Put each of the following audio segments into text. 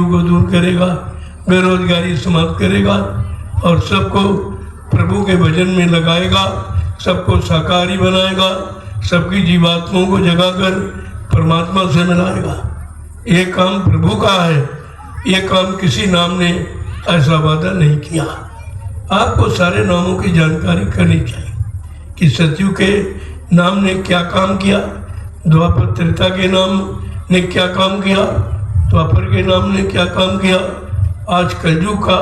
को दूर करेगा, बेरोजगारी समाप्त करेगा और सबको प्रभु के भजन में लगाएगा, सबको शाकाहारी बनाएगा, सबकी जीवात्माओं को जगाकर परमात्मा से मिलाएगा। ये काम प्रभु का है, ये काम किसी नाम ने ऐसा वादा नहीं किया। आपको सारे नामों की जानकारी करनी चाहिए कि सतयुग के नाम ने क्या काम किया, द्वापर त्रेता के नाम ने क्या काम किया, द्वापर के नाम ने क्या काम किया, आज कलयुग का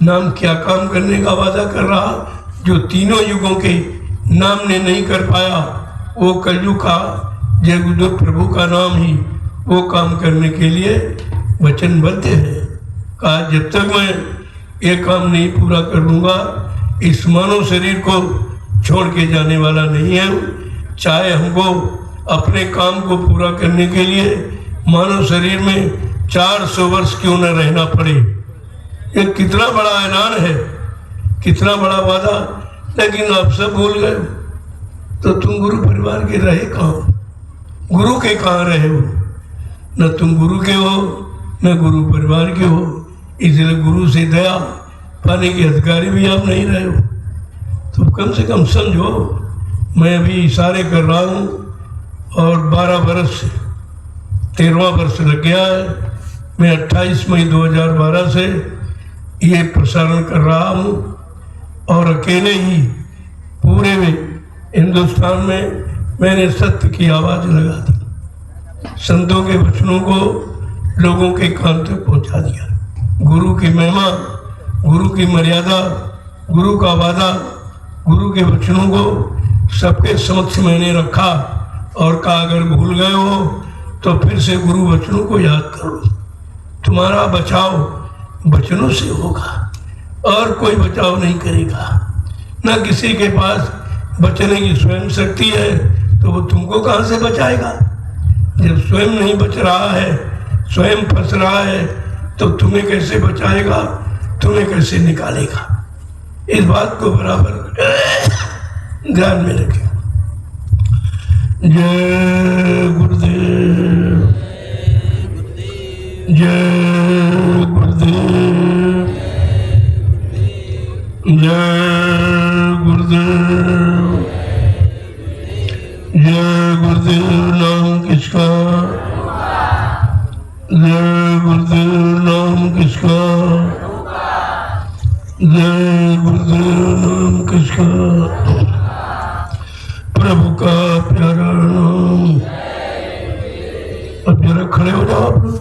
नाम क्या काम करने का वादा कर रहा, जो तीनों युगों के नाम ने नहीं कर पाया। वो कलयुग का जय गुरुदेव प्रभु का नाम ही वो काम करने के लिए वचनबद्ध है। कहा जब तक मैं ये काम नहीं पूरा कर लूँगा, इस मानव शरीर को छोड़ के जाने वाला नहीं है। चाहे हमको अपने काम को पूरा करने के लिए मानव शरीर में 400 वर्ष क्यों न रहना पड़े। ये कितना बड़ा ऐलान है, कितना बड़ा वादा, लेकिन आप सब भूल गए। तो तुम गुरु परिवार के रहे कहाँ, गुरु के कहाँ रहे हो? न तुम गुरु के हो न गुरु परिवार के हो, इसलिए गुरु से दया पाने के अधिकारी भी आप नहीं रहे हो। तो कम से कम समझो, मैं अभी इशारे कर रहा हूँ और 12 वर्ष से 13वां वर्ष लग गया है। मैं 28 मई 2012 से ये प्रसारण कर रहा हूँ और अकेले ही पूरे में हिंदुस्तान में मैंने सत्य की आवाज़ लगा दी, संतों के वचनों को लोगों के कान तक पहुँचा दिया। गुरु की महिमा, गुरु की मर्यादा, गुरु का वादा, गुरु के वचनों को सबके समक्ष मैंने रखा और कहा अगर भूल गए हो तो फिर से गुरु वचनों को याद करो। तुम्हारा बचाव वचनों से होगा और कोई बचाव नहीं करेगा। न किसी के पास बचने की स्वयं शक्ति है तो वो तुमको कहाँ से बचाएगा। जब स्वयं नहीं बच रहा है, स्वयं फंस रहा है, तो तुम्हें कैसे बचाएगा, तुम्हें कैसे निकालेगा। इस बात को बराबर ध्यान में रखें। जय गुरुदेव, जय गुरुदेव, जय गुरुदेव, जय गुरुदेव। नाम किसका, जय गुरुदेव। नाम किसका, जय गुरुदेव। नाम किसका, प्रभु का प्यारा नाम। अब जरा खड़े हो जाओ आप लोग।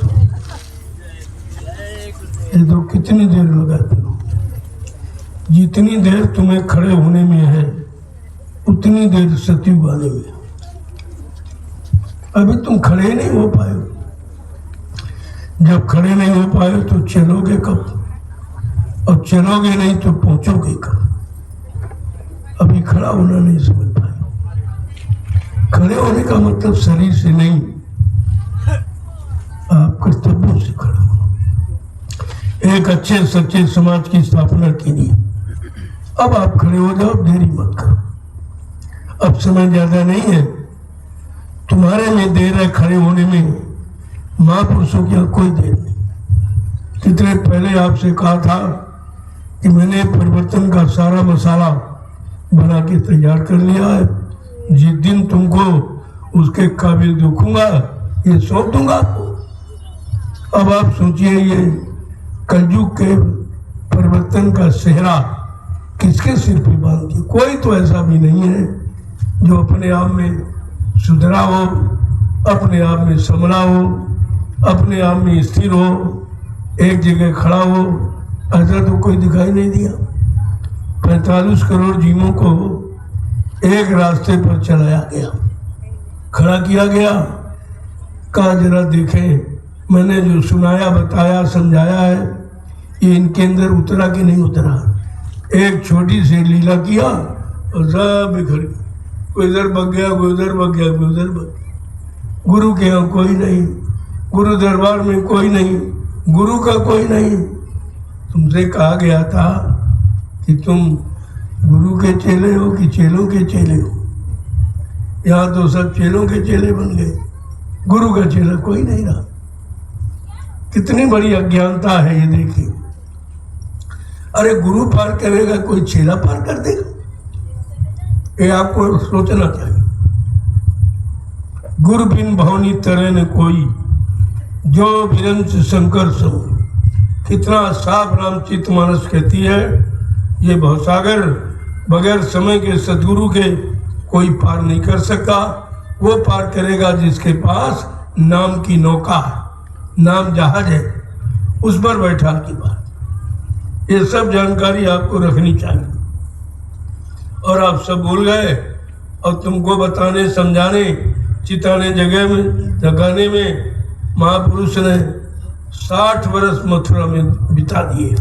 ये तो कितनी देर लगाते हो, जितनी देर तुम्हें खड़े होने में है उतनी देर सतयुग आने में। अभी तुम खड़े नहीं हो पाए। जब खड़े नहीं हो पाए तो चलोगे कब, और चलोगे नहीं तो पहुंचोगे कब। अभी खड़ा होना नहीं समझ पाए। खड़े होने का मतलब शरीर से नहीं, आप कर्तव्यों से खड़े हो। एक अच्छे सच्चे समाज की स्थापना कीजिए। अब आप खड़े हो जाओ, देरी मत करो। अब समय ज्यादा नहीं है, तुम्हारे में देर है खड़े होने में, महापुरुषों की कोई देर नहीं। कितने पहले आपसे कहा था कि मैंने परिवर्तन का सारा मसाला बना के तैयार कर लिया है, जिस दिन तुमको उसके काबिल देखूंगा ये सौंप दूंगा आपको। अब आप सोचिए, ये कलयुग के परिवर्तन का सेहरा किसके सिर पे बांध दिया। कोई तो ऐसा भी नहीं है जो अपने आप में सुधरा हो, अपने आप में संभला हो, अपने आप में स्थिर हो, एक जगह खड़ा हो। ऐसा तो कोई दिखाई नहीं दिया। 45 करोड़ जीवों को एक रास्ते पर चलाया गया, खड़ा किया गया। कहा जरा देखें, मैंने जो सुनाया, बताया, समझाया है, ये इनके अंदर उतरा कि नहीं उतरा। एक छोटी सी लीला किया और सब बिखर गया। कोई इधर बग गया, कोई उधर बग गया, कोई उधर बग गया। गुरु के यहाँ कोई नहीं, गुरु दरबार में कोई नहीं, गुरु का कोई नहीं। तुमसे कहा गया था कि तुम गुरु के चेले हो कि चेलों के चेले हो। यहाँ तो सब चेलों के चेले बन गए, गुरु का चेला कोई नहीं रहा। कितनी बड़ी अज्ञानता है ये देखिए। अरे गुरु पार करेगा, कोई चेला पार कर देगा? ये आपको सोचना चाहिए। गुरु बिन भवनी तरह न कोई, जो विरंच शंकर सो। कितना साफ रामचित मानस कहती है, ये भवसागर बगैर समय के सदगुरु के कोई पार नहीं कर सकता। वो पार करेगा जिसके पास नाम की नौका है, नाम जहाज है, उस पर बैठा की बात। ये सब जानकारी आपको रखनी चाहिए। और आप सब भूल गए, और तुमको बताने समझाने चिताने जगाने में महापुरुष ने 60 वर्ष मथुरा में बिता दिए।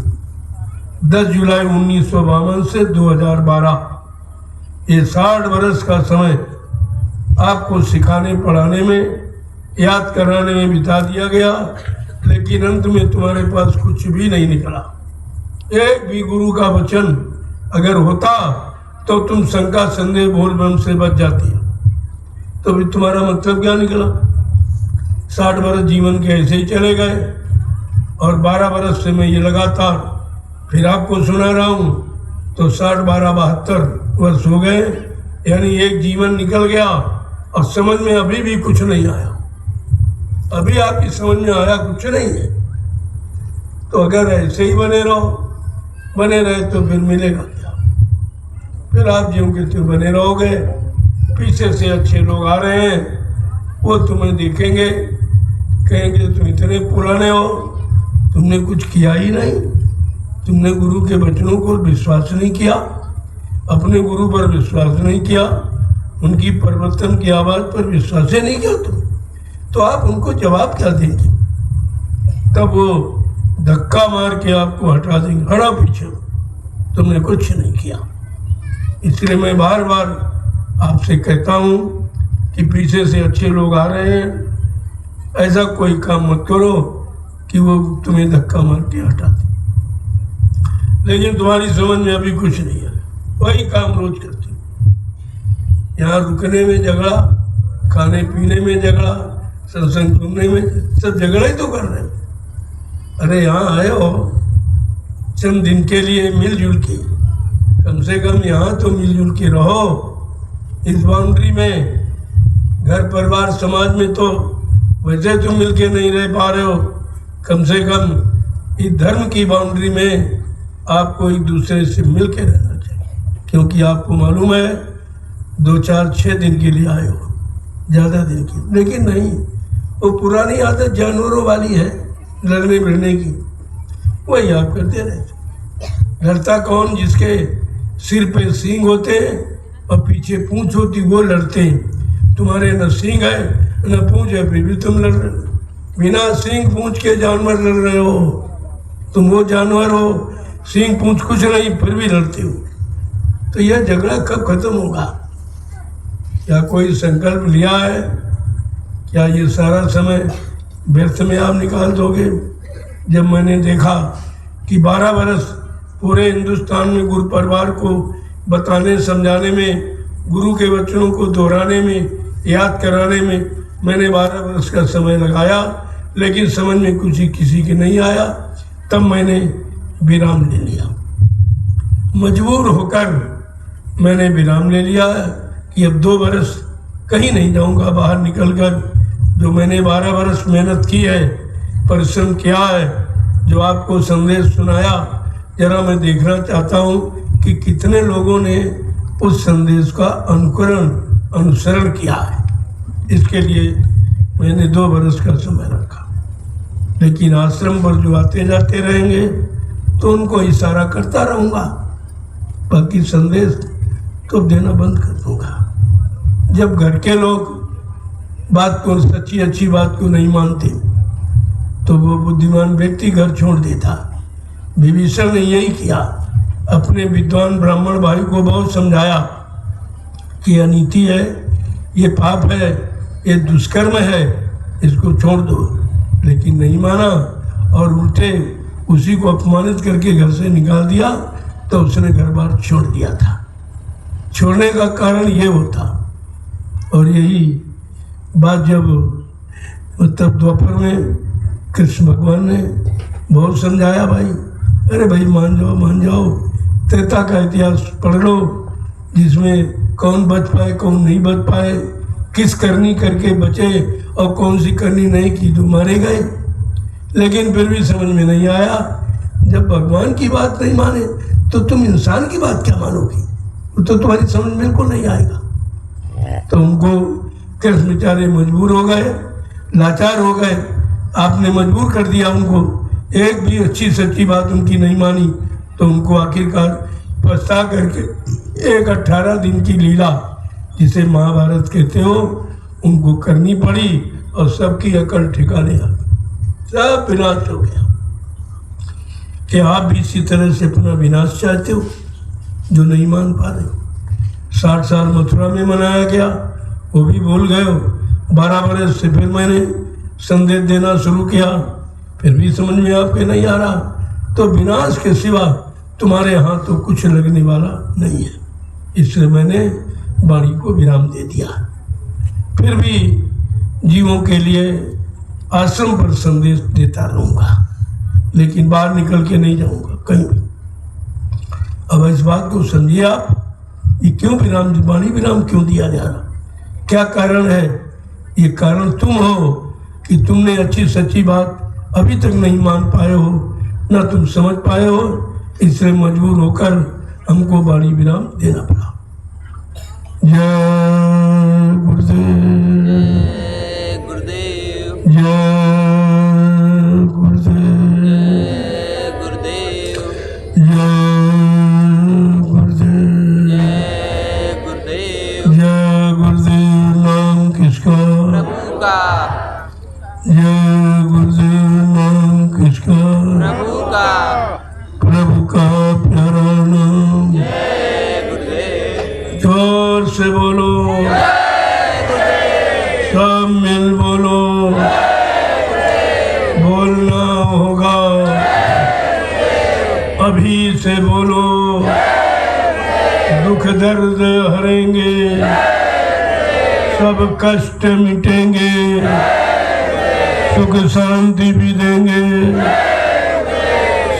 10 जुलाई 1952 से 2012, ये 60 वर्ष का समय आपको सिखाने पढ़ाने में, याद कराने में बिता दिया गया। लेकिन अंत में तुम्हारे पास कुछ भी नहीं निकला। एक भी गुरु का वचन अगर होता तो तुम शंका संदेह बोल बम से बच जाती। तो भी तुम्हारा मतलब क्या निकला? 60 वर्ष जीवन के ऐसे ही चले गए, और 12 वर्ष से मैं ये लगातार फिर आपको सुना रहा हूँ, तो 60, 12, 72 वर्ष हो गए। यानी एक जीवन निकल गया, और समझ में अभी भी कुछ नहीं आया। अभी आपकी समझ में आया कुछ नहीं है। तो अगर ऐसे ही बने रहे तो फिर मिलेगा क्या? फिर आप ज्यों के त्यों बने रहोगे। पीछे से अच्छे लोग आ रहे हैं, वो तुम्हें देखेंगे, कहेंगे तुम इतने पुराने हो, तुमने कुछ किया ही नहीं, तुमने गुरु के वचनों को विश्वास नहीं किया, अपने गुरु पर विश्वास नहीं किया, उनकी परिवर्तन की आवाज़ पर विश्वास ही नहीं किया तुम, तो आप उनको जवाब क्या देंगे? तब वो धक्का मार के आपको हटा देंगे, हटा पीछे, तुमने कुछ नहीं किया। इसलिए मैं बार बार आपसे कहता हूँ कि पीछे से अच्छे लोग आ रहे हैं, ऐसा कोई काम मत करो कि वो तुम्हें धक्का मार के हटा दे। लेकिन तुम्हारी समझ में अभी कुछ नहीं है, वही काम रोज करते हो। यहाँ रुकने में झगड़ा, खाने पीने में झगड़ा, सत्संग सुनने में, सब झगड़ा ही तो कर रहे हो। अरे यहाँ आए हो चंद दिन के लिए मिलजुल के, कम से कम यहाँ तो मिलजुल के रहो। इस बाउंड्री में, घर परिवार समाज में तो वैसे तुम मिल के नहीं रह पा रहे हो, कम से कम इस धर्म की बाउंड्री में आपको एक दूसरे से मिल के रहना चाहिए। क्योंकि आपको मालूम है 2, 4, 6 दिन के लिए आए हो, ज़्यादा दिन की। लेकिन नहीं, वो पुरानी आदत जानवरों वाली है, लड़ने भिड़ने की, वही आप करते रहते। लड़ता कौन? जिसके सिर पे सींग होते हैं और पीछे पूंछ होती, वो लड़ते हैं। तुम्हारे न सींग है न पूंछ है, फिर भी तुम लड़ रहे हो। बिना सींग पूंछ के जानवर लड़ रहे हो। तुम वो जानवर हो, सींग पूंछ कुछ नहीं, फिर भी लड़ते हो। तो यह झगड़ा कब खत्म होगा? क्या कोई संकल्प लिया है? क्या ये सारा समय व्यर्थ में आप निकाल दोगे? जब मैंने देखा कि 12 वर्ष पूरे हिंदुस्तान में गुरु परिवार को बताने समझाने में, गुरु के वचनों को दोहराने में, याद कराने में मैंने 12 वर्ष का समय लगाया, लेकिन समझ में कुछ ही किसी के नहीं आया। तब मैंने विराम ले लिया, मजबूर होकर मैंने विराम ले लिया कि अब 2 वर्ष कहीं नहीं जाऊंगा बाहर निकलकर। जो मैंने 12 वर्ष मेहनत की है, परिश्रम किया है, जो आपको संदेश सुनाया, जरा मैं देखना चाहता हूँ कि कितने लोगों ने उस संदेश का अनुसरण किया है। इसके लिए मैंने 2 वर्ष का समय रखा। लेकिन आश्रम पर जो आते जाते रहेंगे तो उनको इशारा करता रहूँगा, बाकी संदेश तो देना बंद कर दूँगा। जब घर के लोग बात को, सच्ची अच्छी बात को नहीं मानते, तो वो बुद्धिमान व्यक्ति घर छोड़ देता। विभीषण ने यही किया, अपने विद्वान ब्राह्मण भाई को बहुत समझाया कि अनीति है, ये पाप है, ये दुष्कर्म है, इसको छोड़ दो। लेकिन नहीं माना और उल्टे उसी को अपमानित करके घर से निकाल दिया। तो उसने घर बार छोड़ दिया था। छोड़ने का कारण ये होता। और यही बात जब मतलब दोपहर में कृष्ण भगवान ने बहुत समझाया, भाई अरे भाई मान जाओ, त्रेता का इतिहास पढ़ लो, जिसमें कौन बच पाए कौन नहीं बच पाए, किस करनी करके बचे और कौन सी करनी नहीं की तो मारे गए। लेकिन फिर भी समझ में नहीं आया। जब भगवान की बात नहीं माने तो तुम इंसान की बात क्या मानोगी? तो तुम्हारी समझ में बिल्कुल नहीं आएगा। तो उनको कृष्ण बेचारे मजबूर हो गए, लाचार हो गए, आपने मजबूर कर दिया उनको, एक भी अच्छी सच्ची बात उनकी नहीं मानी। तो उनको आखिरकार पछता करके एक 18 दिन की लीला, जिसे महाभारत कहते हो, उनको करनी पड़ी और सबकी अकल ठिकाने आ गई, सब विनाश हो गया। कि आप भी इसी तरह से अपना विनाश चाहते हो जो नहीं मान पा रहे हो? 60 साल मथुरा में मनाया गया, वो भी भूल गए हो। 12 बरस से फिर मैंने संदेश देना शुरू किया, फिर भी समझ में आपके नहीं आ रहा। तो विनाश के सिवा तुम्हारे यहाँ तो कुछ लगने वाला नहीं है, इसलिए मैंने वाणी को विराम दे दिया। फिर भी जीवों के लिए आश्रम पर संदेश देता रहूँगा, लेकिन बाहर निकल के नहीं जाऊँगा कहीं भी। अब इस बात को समझिए आप, ये क्यों वाणी विराम क्यों दिया जा रहा, क्या कारण है? ये कारण तुम हो कि तुमने अच्छी सच्ची बात अभी तक नहीं मान पाए हो, ना तुम समझ पाए हो, इसलिए मजबूर होकर हमको वाणी विराम देना पड़ा। जय गुरुदेव, जय गुरुदेव, जय गुरुदेव, जय गुरुदेव। नाम किसका? प्रभु का। जय गुरुदेव। नाम किसका? प्रभु का। प्रभु का प्यारा नाम। जय गुरुदेव। जोर से बोलो, सब मिल बोलो, बोलना होगा, अभी से बोलो। दुख दर्द हरेंगे, सब कष्ट मिटेंगे, सुख शांति भी देंगे,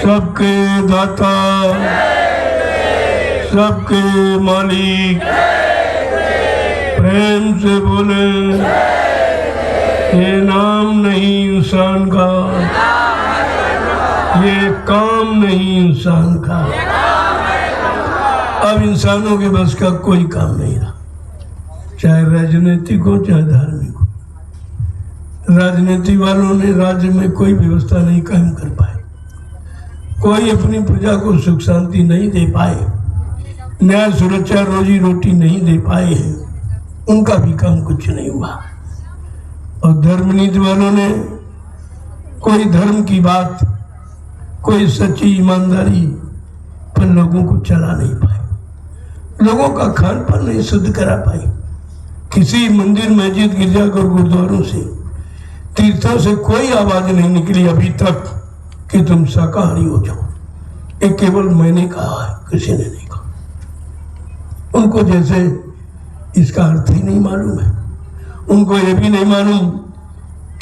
सबके दाता, सबके मालिक। प्रेम से बोले, ये नाम नहीं इंसान का, ये काम नहीं इंसान का। अब इंसानों के बस का कोई काम नहीं रहा, चाहे राजनीतिक हो चाहे धार्मिक हो। राजनीति वालों ने राज्य में कोई व्यवस्था नहीं कायम कर पाए, कोई अपनी प्रजा को सुख शांति नहीं दे पाए, न्याय सुरक्षा रोजी रोटी नहीं दे पाए हैं, उनका भी काम कुछ नहीं हुआ। और धर्म नीति वालों ने कोई धर्म की बात, कोई सच्ची ईमानदारी पर लोगों को चला नहीं पाए, लोगों का खान पान नहीं शुद्ध करा पाए। किसी मंदिर मस्जिद गिरजाघर गुरुद्वारों से, तीर्थों से कोई आवाज नहीं निकली अभी तक कि तुम शाकाहारी हो जाओ। ये केवल मैंने कहा है, किसी ने नहीं कहा। उनको जैसे इसका अर्थ ही नहीं मालूम है। उनको ये भी नहीं मालूम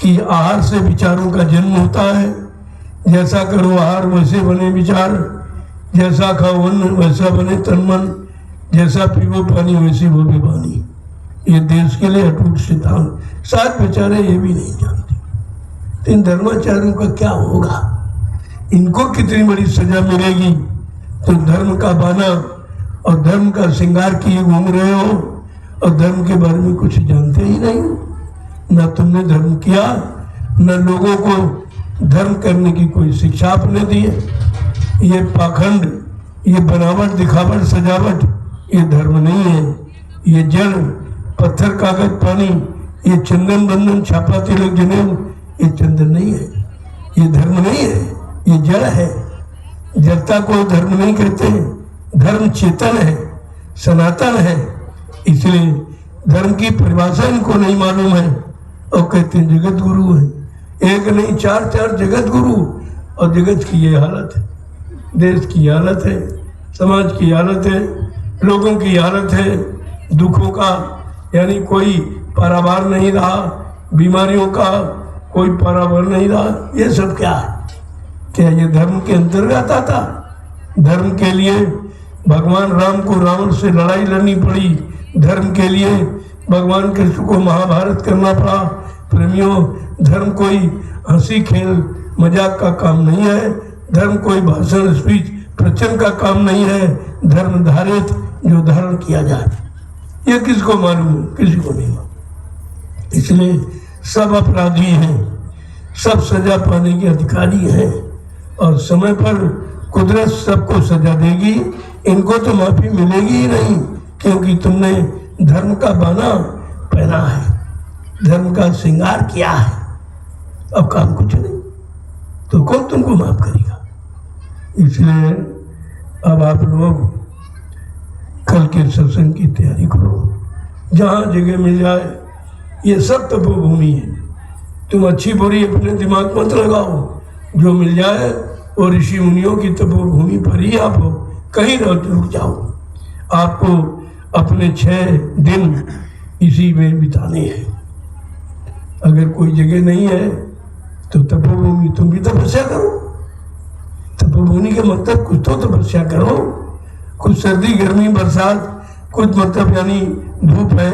कि आहार से विचारों का जन्म होता है। जैसा करो आहार वैसे बने विचार, जैसा खाओ अन्न वैसा बने तन मन, जैसा पीवो पानी वैसी वो भी वाणी। ये देश के लिए अटूट सिद्धांत शायद बेचारे ये भी नहीं जानते। इन धर्माचार्यों का क्या होगा, इनको कितनी बड़ी सजा मिलेगी। तो धर्म का बाना और धर्म का श्रृंगार किए घूम रहे हो और धर्म के बारे में कुछ जानते ही नहीं हो। न तुमने धर्म किया, न लोगों को धर्म करने की कोई शिक्षा आपने दी है। ये पाखंड, ये बनावट, दिखावट, सजावट, ये धर्म नहीं है। ये जड़, पत्थर, कागज, पानी, ये चंदन बंधन, छापा तिलक, जनेऊ, ये चंदन नहीं है, ये धर्म नहीं है, ये जड़ है। जड़ता को धर्म नहीं कहते। धर्म चेतन है, सनातन है। इसलिए धर्म की परिभाषा इनको नहीं मालूम है और कहते हैं जगत गुरु है। एक नहीं, चार चार जगत गुरु। और जगत की ये हालत है, देश की हालत है, समाज की हालत है, लोगों की हालत है। दुखों का यानी कोई पारावार नहीं रहा, बीमारियों का कोई पर्यावरण नहीं रहा। ये सब क्या है? क्या ये धर्म के अंतर्गत आता? धर्म के लिए भगवान राम को रावण से लड़ाई लड़नी पड़ी, धर्म के लिए भगवान कृष्ण को महाभारत करना पड़ा। प्रेमियों, धर्म कोई हंसी खेल मजाक का काम नहीं है, धर्म कोई भाषण स्पीच प्रवचन का काम नहीं है। धर्म धारित जो धारण किया जाए, ये किसको मालूम है? किसी को नहीं मालूम। इसलिए सब अपराधी हैं, सब सजा पाने के अधिकारी हैं, और समय पर कुदरत सबको सजा देगी। इनको तो माफी मिलेगी ही नहीं, क्योंकि तुमने धर्म का बाना पहना है, धर्म का श्रृंगार किया है। अब काम कुछ नहीं, तो कौन तुमको माफ करेगा? इसलिए अब आप लोग कल के सत्संग की तैयारी करो, जहाँ जगह मिल जाए। ये सब तपोभूमि है, तुम अच्छी बुरी अपने दिमाग मत लगाओ, जो मिल जाए वो ऋषि मुनियों की तपोभूमि पर ही आप हो, कहीं रुक जाओ। आपको अपने 6 दिन इसी में बिताने हैं। अगर कोई जगह नहीं है तो तपोभूमि तुम भी तपस्या करो। तपोभूमि के मतलब कुछ तो तपस्या करो, कुछ सर्दी गर्मी बरसात, कुछ मतलब यानी धूप है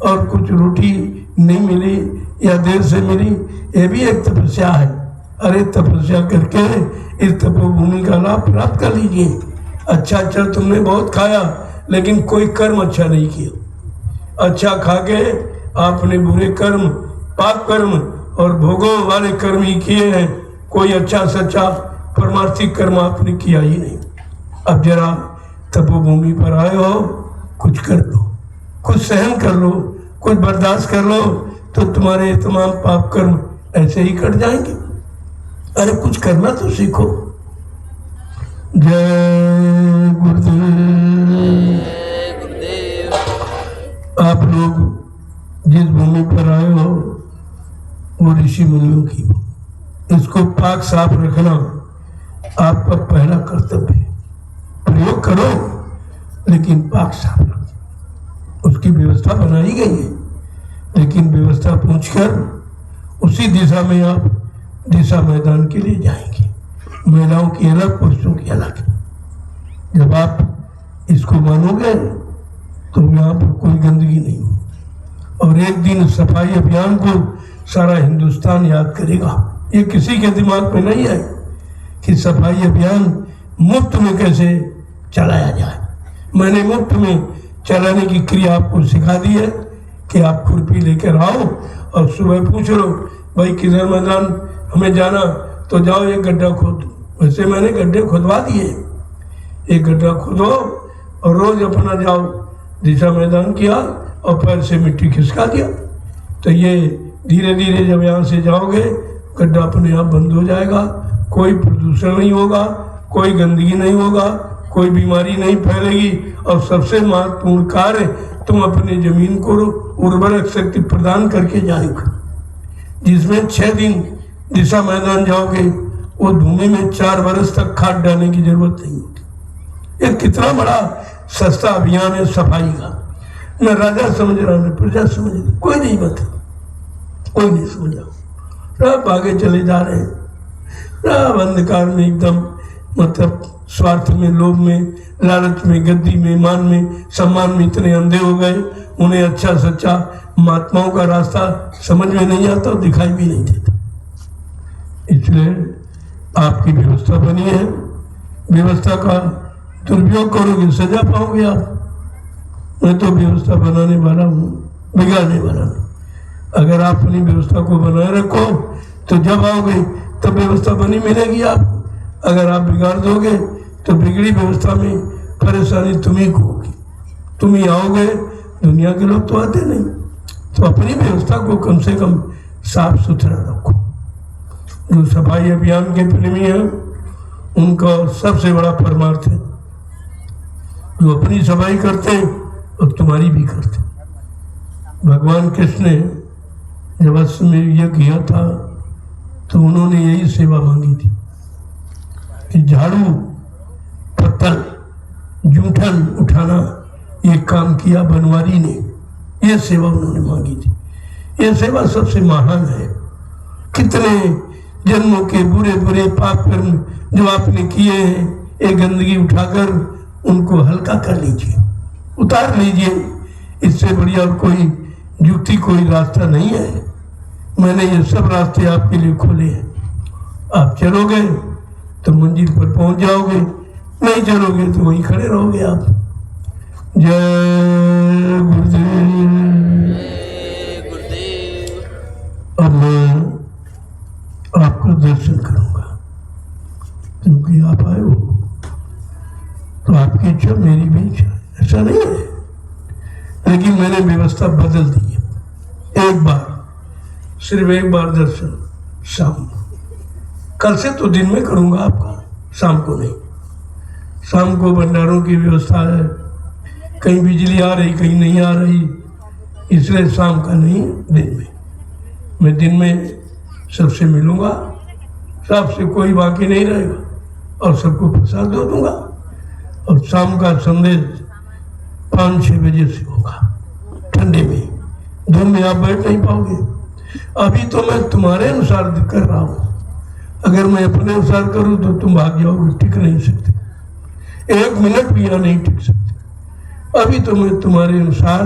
और कुछ रोटी नहीं मिली या देर से मिली, ये भी एक तपस्या है। अरे तपस्या करके इस तपोभूमि का लाभ प्राप्त कर लीजिए। अच्छा तुमने बहुत खाया, लेकिन कोई कर्म अच्छा नहीं किया। अच्छा खा के आपने बुरे कर्म, पाप कर्म और भोगों वाले कर्म ही किए हैं, कोई अच्छा सच्चा परमार्थिक कर्म आपने किया ही नहीं। अब जरा तपोभूमि पर आए हो, कुछ कर लो, कुछ सहन कर लो, कुछ बर्दाश्त कर लो, तो तुम्हारे तमाम पाप कर्म ऐसे ही कट जाएंगे। अरे कुछ करना तो सीखो। जय गुरुदेव। आप लोग जिस भूमि पर आए हो वो ऋषि मुनियों की हो, इसको पाक साफ रखना आपका पहला कर्तव्य है। प्रयोग करो लेकिन पाक साफ रखो। उसकी व्यवस्था बनाई गई है, लेकिन व्यवस्था पूछकर उसी दिशा में आप दिशा मैदान के लिए जाएंगे। महिलाओं की अलग, पुरुषों की अलग। जब आप इसको मानोगे तो यहाँ पर कोई गंदगी नहीं हो। और एक दिन सफाई अभियान को सारा हिंदुस्तान याद करेगा। ये किसी के दिमाग में नहीं है कि सफाई अभियान मुफ्त में कैसे चलाया जाए। मैंने मुफ्त में चलाने की क्रिया आपको सिखा दी है कि आप खुरपी लेकर आओ और सुबह पूछ लो, भाई किधर मैदान हमें जाना, तो जाओ एक गड्ढा खोद। वैसे मैंने गड्ढे खुदवा दिए, एक गड्ढा खोदो और रोज अपना जाओ, दिशा मैदान किया और पैर से मिट्टी खिसका दिया। तो ये धीरे धीरे जब यहाँ से जाओगे, गड्ढा अपने आप बंद हो जाएगा। कोई प्रदूषण नहीं होगा, कोई गंदगी नहीं होगा, कोई बीमारी नहीं फैलेगी। और सबसे महत्वपूर्ण कार्य, तुम अपनी जमीन को उर्वरक शक्ति प्रदान करके जाओगे। जिसमें 6 दिन दिशा मैदान जाओगे, वो भूमि में 4 वर्ष तक खाद डालने की जरूरत नहीं होती। ये कितना बड़ा सस्ता अभियान है सफाई का। न राजा समझ रहा, न प्रजा समझ रही, कोई नहीं बता, कोई नहीं समझ रहा। सब आगे चले जा रहे हैं, सब अंधकार में एकदम, मतलब स्वार्थ में, लोभ में, लालच में, गद्दी में, मान में, सम्मान में इतने अंधे हो गए, उन्हें अच्छा सच्चा महात्माओं का रास्ता समझ में नहीं आता और दिखाई भी नहीं देता। इसलिए आपकी व्यवस्था बनी है, व्यवस्था का दुरुपयोग करोगे सजा पाओगे आप। मैं तो व्यवस्था बनाने वाला हूँ, बिगाड़ने वाला नहीं। अगर आप अपनी व्यवस्था को बनाए रखो तो जब आओगे तब व्यवस्था बनी मिलेगी आपको। अगर आप बिगाड़ दोगे तो बिगड़ी व्यवस्था में परेशानी तुम्ही को होगी, तुम ही आओगे, दुनिया के लोग तो आते नहीं। तो अपनी व्यवस्था को कम से कम साफ सुथरा रखो। जो सफाई अभियान के प्रेमी हैं, उनका सबसे बड़ा परमार्थ है, जो अपनी सफाई करते हैं और तुम्हारी भी करते हैं। भगवान कृष्ण ने जब अश्वमेध यज्ञ किया था तो उन्होंने यही सेवा मांगी थी कि झाड़ू, पत्तल, जूठन उठाना, ये काम किया बनवारी ने। ये सेवा उन्होंने मांगी थी। ये सेवा सबसे महान है। कितने जन्मों के बुरे बुरे पाप कर्म जो आपने किए हैं, ये गंदगी उठाकर उनको हल्का कर लीजिए, उतार लीजिए। इससे बढ़िया और कोई युक्ति, कोई रास्ता नहीं है। मैंने ये सब रास्ते आपके लिए खोले हैं। आप चलोगे तो मंजिल पर पहुंच जाओगे, नहीं चलोगे तो वहीं खड़े रहोगे आप। जय गुरुदेव। जय गुरुदेव। अब मैं आपका दर्शन करूंगा, क्योंकि आप आए हो तो आपकी इच्छा मेरी भी इच्छा है, ऐसा नहीं है। लेकिन मैंने व्यवस्था बदल दी है। एक बार, सिर्फ एक बार दर्शन शाम, कल से तो दिन में करूंगा आपका, शाम को नहीं। शाम को भंडारों की व्यवस्था है, कहीं बिजली आ रही कहीं नहीं आ रही, इसलिए शाम का नहीं, दिन में। मैं दिन में सबसे मिलूंगा, सबसे कोई बाकी नहीं रहेगा और सबको प्रसाद दे दूंगा। और शाम का संदेश 5-6 बजे से होगा, ठंडे में, धूप में आप बैठ नहीं पाओगे। अभी तो मैं तुम्हारे अनुसार कर रहा हूँ, अगर मैं अपने अनुसार करूँ तो तुम भाग जाओगे, टिक नहीं सकते, 1 मिनट भी यहाँ नहीं टिक सकते। अभी तो मैं तुम्हारे अनुसार,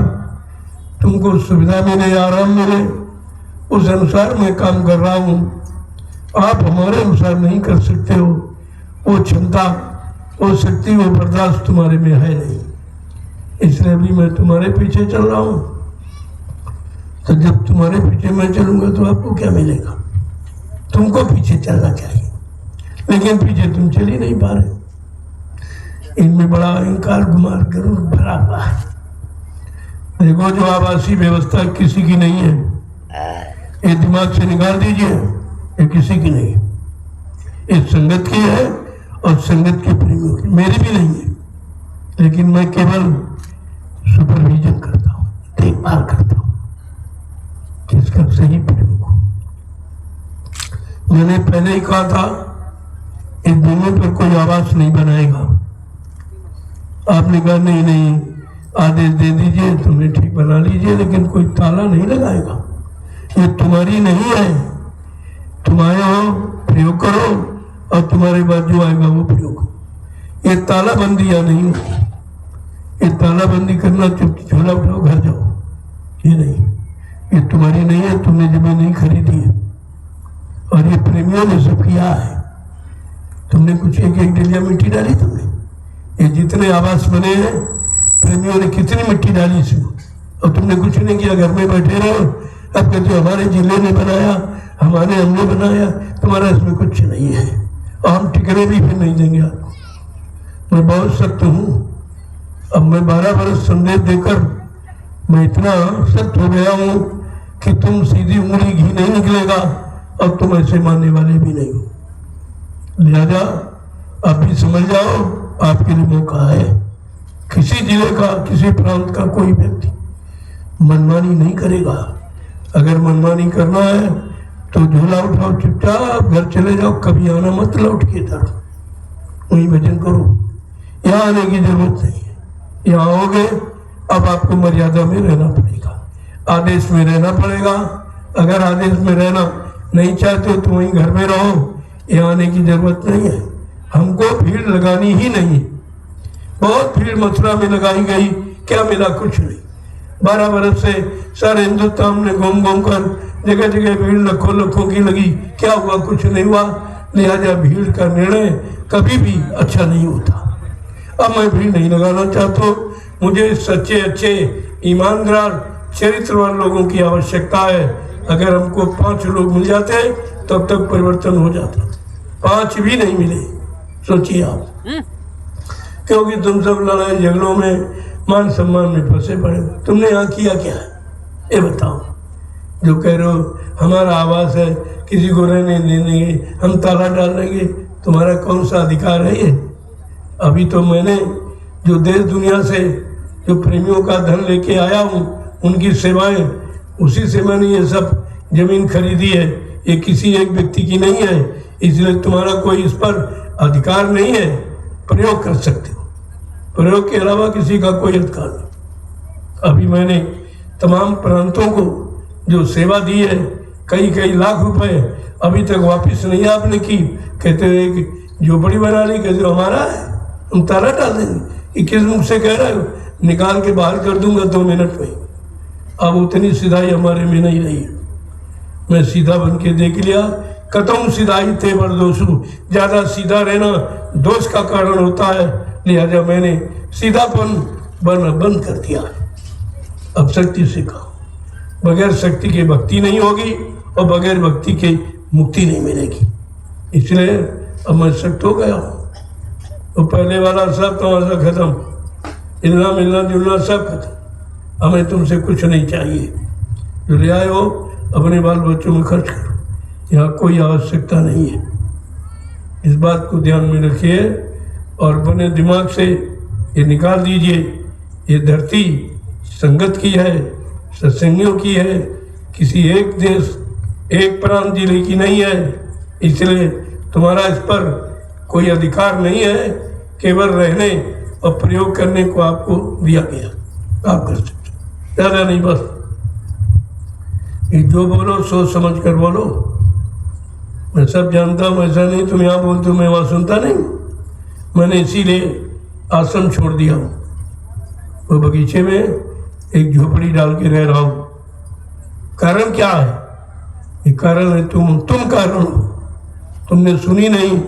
तुमको सुविधा मिले, आराम मिले, उस अनुसार मैं काम कर रहा हूँ। आप हमारे अनुसार नहीं कर सकते हो, वो क्षमता, वो शक्ति, वो बर्दाश्त तुम्हारे में है नहीं, इसलिए अभी मैं तुम्हारे पीछे चल रहा हूँ। तो जब तुम्हारे पीछे मैं चलूंगा तो आपको क्या मिलेगा? तुमको पीछे चलना चाहिए, लेकिन पीछे तुम चल ही नहीं पा रहे। इनमें बड़ा अहंकार, गुमार, गरुड़ भरा हुआ है। देखो, जो आवासीय व्यवस्था किसी की नहीं है, ये दिमाग से निकाल दीजिए, ये किसी की नहीं, ये संगत की है और संगत के प्रेमियों की, मेरी भी नहीं है। लेकिन मैं केवल सुपरविजन करता हूँ, देखभाल करता हूँ कि इसका सही प्रयोग हो। मैंने पहले ही कहा था, इन दोनों पर कोई आवाज नहीं बनाएगा। आपने कहा नहीं नहीं, आदेश दे दीजिए, तुमने ठीक बना लीजिए, लेकिन कोई ताला नहीं लगाएगा। ये तुम्हारी नहीं है, तुम आए हो, प्रयोग करो, और तुम्हारे बाद जो आएगा वो प्रयोग करो। ये तालाबंदी या नहीं होती, ये तालाबंदी करना, चुप झोला उठाओ घर जाओ, ये नहीं, ये तुम्हारी नहीं है, तुमने जमीन नहीं खरीदी है, और ये प्रेमियों ने सब किया है। तुमने कुछ एक डेलिया मिट्टी डाली, तुमने ये जितने आवास बने हैं, प्रेमियों ने कितनी मिट्टी डाली इसमें, और तुमने कुछ नहीं किया, घर में बैठे रहो। अब कहते हो हमारे जिले ने बनाया, हमने बनाया, तुम्हारा इसमें कुछ नहीं है, और हम टिकने भी फिर नहीं देंगे आपको। मैं बहुत सख्त हूँ। अब मैं 12 वर्ष संदेश देकर मैं इतना सख्त हो गया हूँ कि तुम सीधी उंगली घी नहीं निकलेगा, और तुम ऐसे मानने वाले भी नहीं हो। लिहाजा आप भी समझ जाओ, आपके लिए मौका है। किसी जिले का, किसी प्रांत का कोई व्यक्ति मनमानी नहीं करेगा। अगर मनमानी करना है तो झोला उठाओ, चुपचाप घर चले जाओ, कभी आना मत लौट के इधर, वहीं भजन करो। यहाँ आने की जरूरत नहीं है। यहाँ आओगे, अब आपको मर्यादा में रहना पड़ेगा, आदेश में रहना पड़ेगा। अगर आदेश में रहना नहीं चाहते तो वहीं घर में रहो, यहाँ आने की जरूरत नहीं है। हमको भीड़ लगानी ही नहीं। बहुत भीड़ मथुरा में लगाई गई, क्या मिला? कुछ नहीं। 12 वर्ष से सारे हिंदुस्तान में घूम घूम कर जगह जगह भीड़ लाखों की लगी, क्या हुआ? कुछ नहीं हुआ। लिहाजा भीड़ का निर्णय कभी भी अच्छा नहीं होता। अब मैं भीड़ नहीं लगाना चाहता, मुझे सच्चे, अच्छे, ईमानदार, चरित्रवान लोगों की आवश्यकता है। अगर हमको 5 लोग मिल जाते तब तक परिवर्तन हो जाता, 5 भी नहीं मिले, सोचिए आप। क्योंकि तुम सब लड़ाई झगड़ों में, मान सम्मान में फंसे पड़े। तुमने यहाँ किया क्या है ये बताओ? जो कह रहे हो हमारा आवास है, किसी को रहने नहीं देंगे, हम ताला डाल देंगे, तुम्हारा कौन सा अधिकार है ये? अभी तो मैंने जो देश दुनिया से जो प्रेमियों का धन लेके आया हूँ, उनकी सेवाएं, उसी से मैंने ये सब जमीन खरीदी है। ये किसी एक व्यक्ति की नहीं है, इसलिए तुम्हारा कोई इस पर अधिकार नहीं है। प्रयोग कर सकते हो, प्रयोग के अलावा किसी का कोई अधिकार नहीं। अभी मैंने तमाम प्रांतों को जो सेवा दी है, कई लाख रुपए अभी तक वापस नहीं आपने की। कहते हो एक झोपड़ी बना ली, कहते हो हमारा है, हम ताला डाल देंगे। 21 मुख से कह रहे हो, निकाल के बाहर कर दूंगा 2 मिनट में। अब उतनी सीधाई हमारे में नहीं रही है। मैं सीधा बन के देख लिया, कतम सीधाई थे बर दोषु, ज़्यादा सीधा रहना दोष का कारण होता है, लिहाजा मैंने सीधापन बनना बंद कर दिया। अब शक्ति से कहा, बगैर शक्ति के भक्ति नहीं होगी और बगैर भक्ति के मुक्ति नहीं मिलेगी। इसलिए अब मैं शक्त हो गया हूँ। तो पहले वाला सब तमाशा खत्म, हिलना मिलना जुलना सब खत्म। हमें तुमसे कुछ नहीं चाहिए, जो ले आए हो अपने बाल बच्चों में खर्च करो, यहाँ कोई आवश्यकता नहीं है। इस बात को ध्यान में रखिए और बने दिमाग से ये निकाल दीजिए, ये धरती संगत की है, सत्संगियों की है, किसी एक देश एक प्रांत जिले की नहीं है। इसलिए तुम्हारा इस पर कोई अधिकार नहीं है, केवल रहने और प्रयोग करने को आपको दिया गया, आप कर सकते, ज़्यादा नहीं। बस ये जो बोलो सोच समझ कर बोलो। मैं सब जानता हूँ, ऐसा नहीं तुम यहाँ बोलते हो मैं वहाँ सुनता नहीं। मैंने इसीलिए आश्रम छोड़ दिया हूँ, वो बगीचे में एक झोपड़ी डाल के रह रहा हूँ। कारण क्या है? ये कारण है तुम कारण हो। तुमने सुनी नहीं,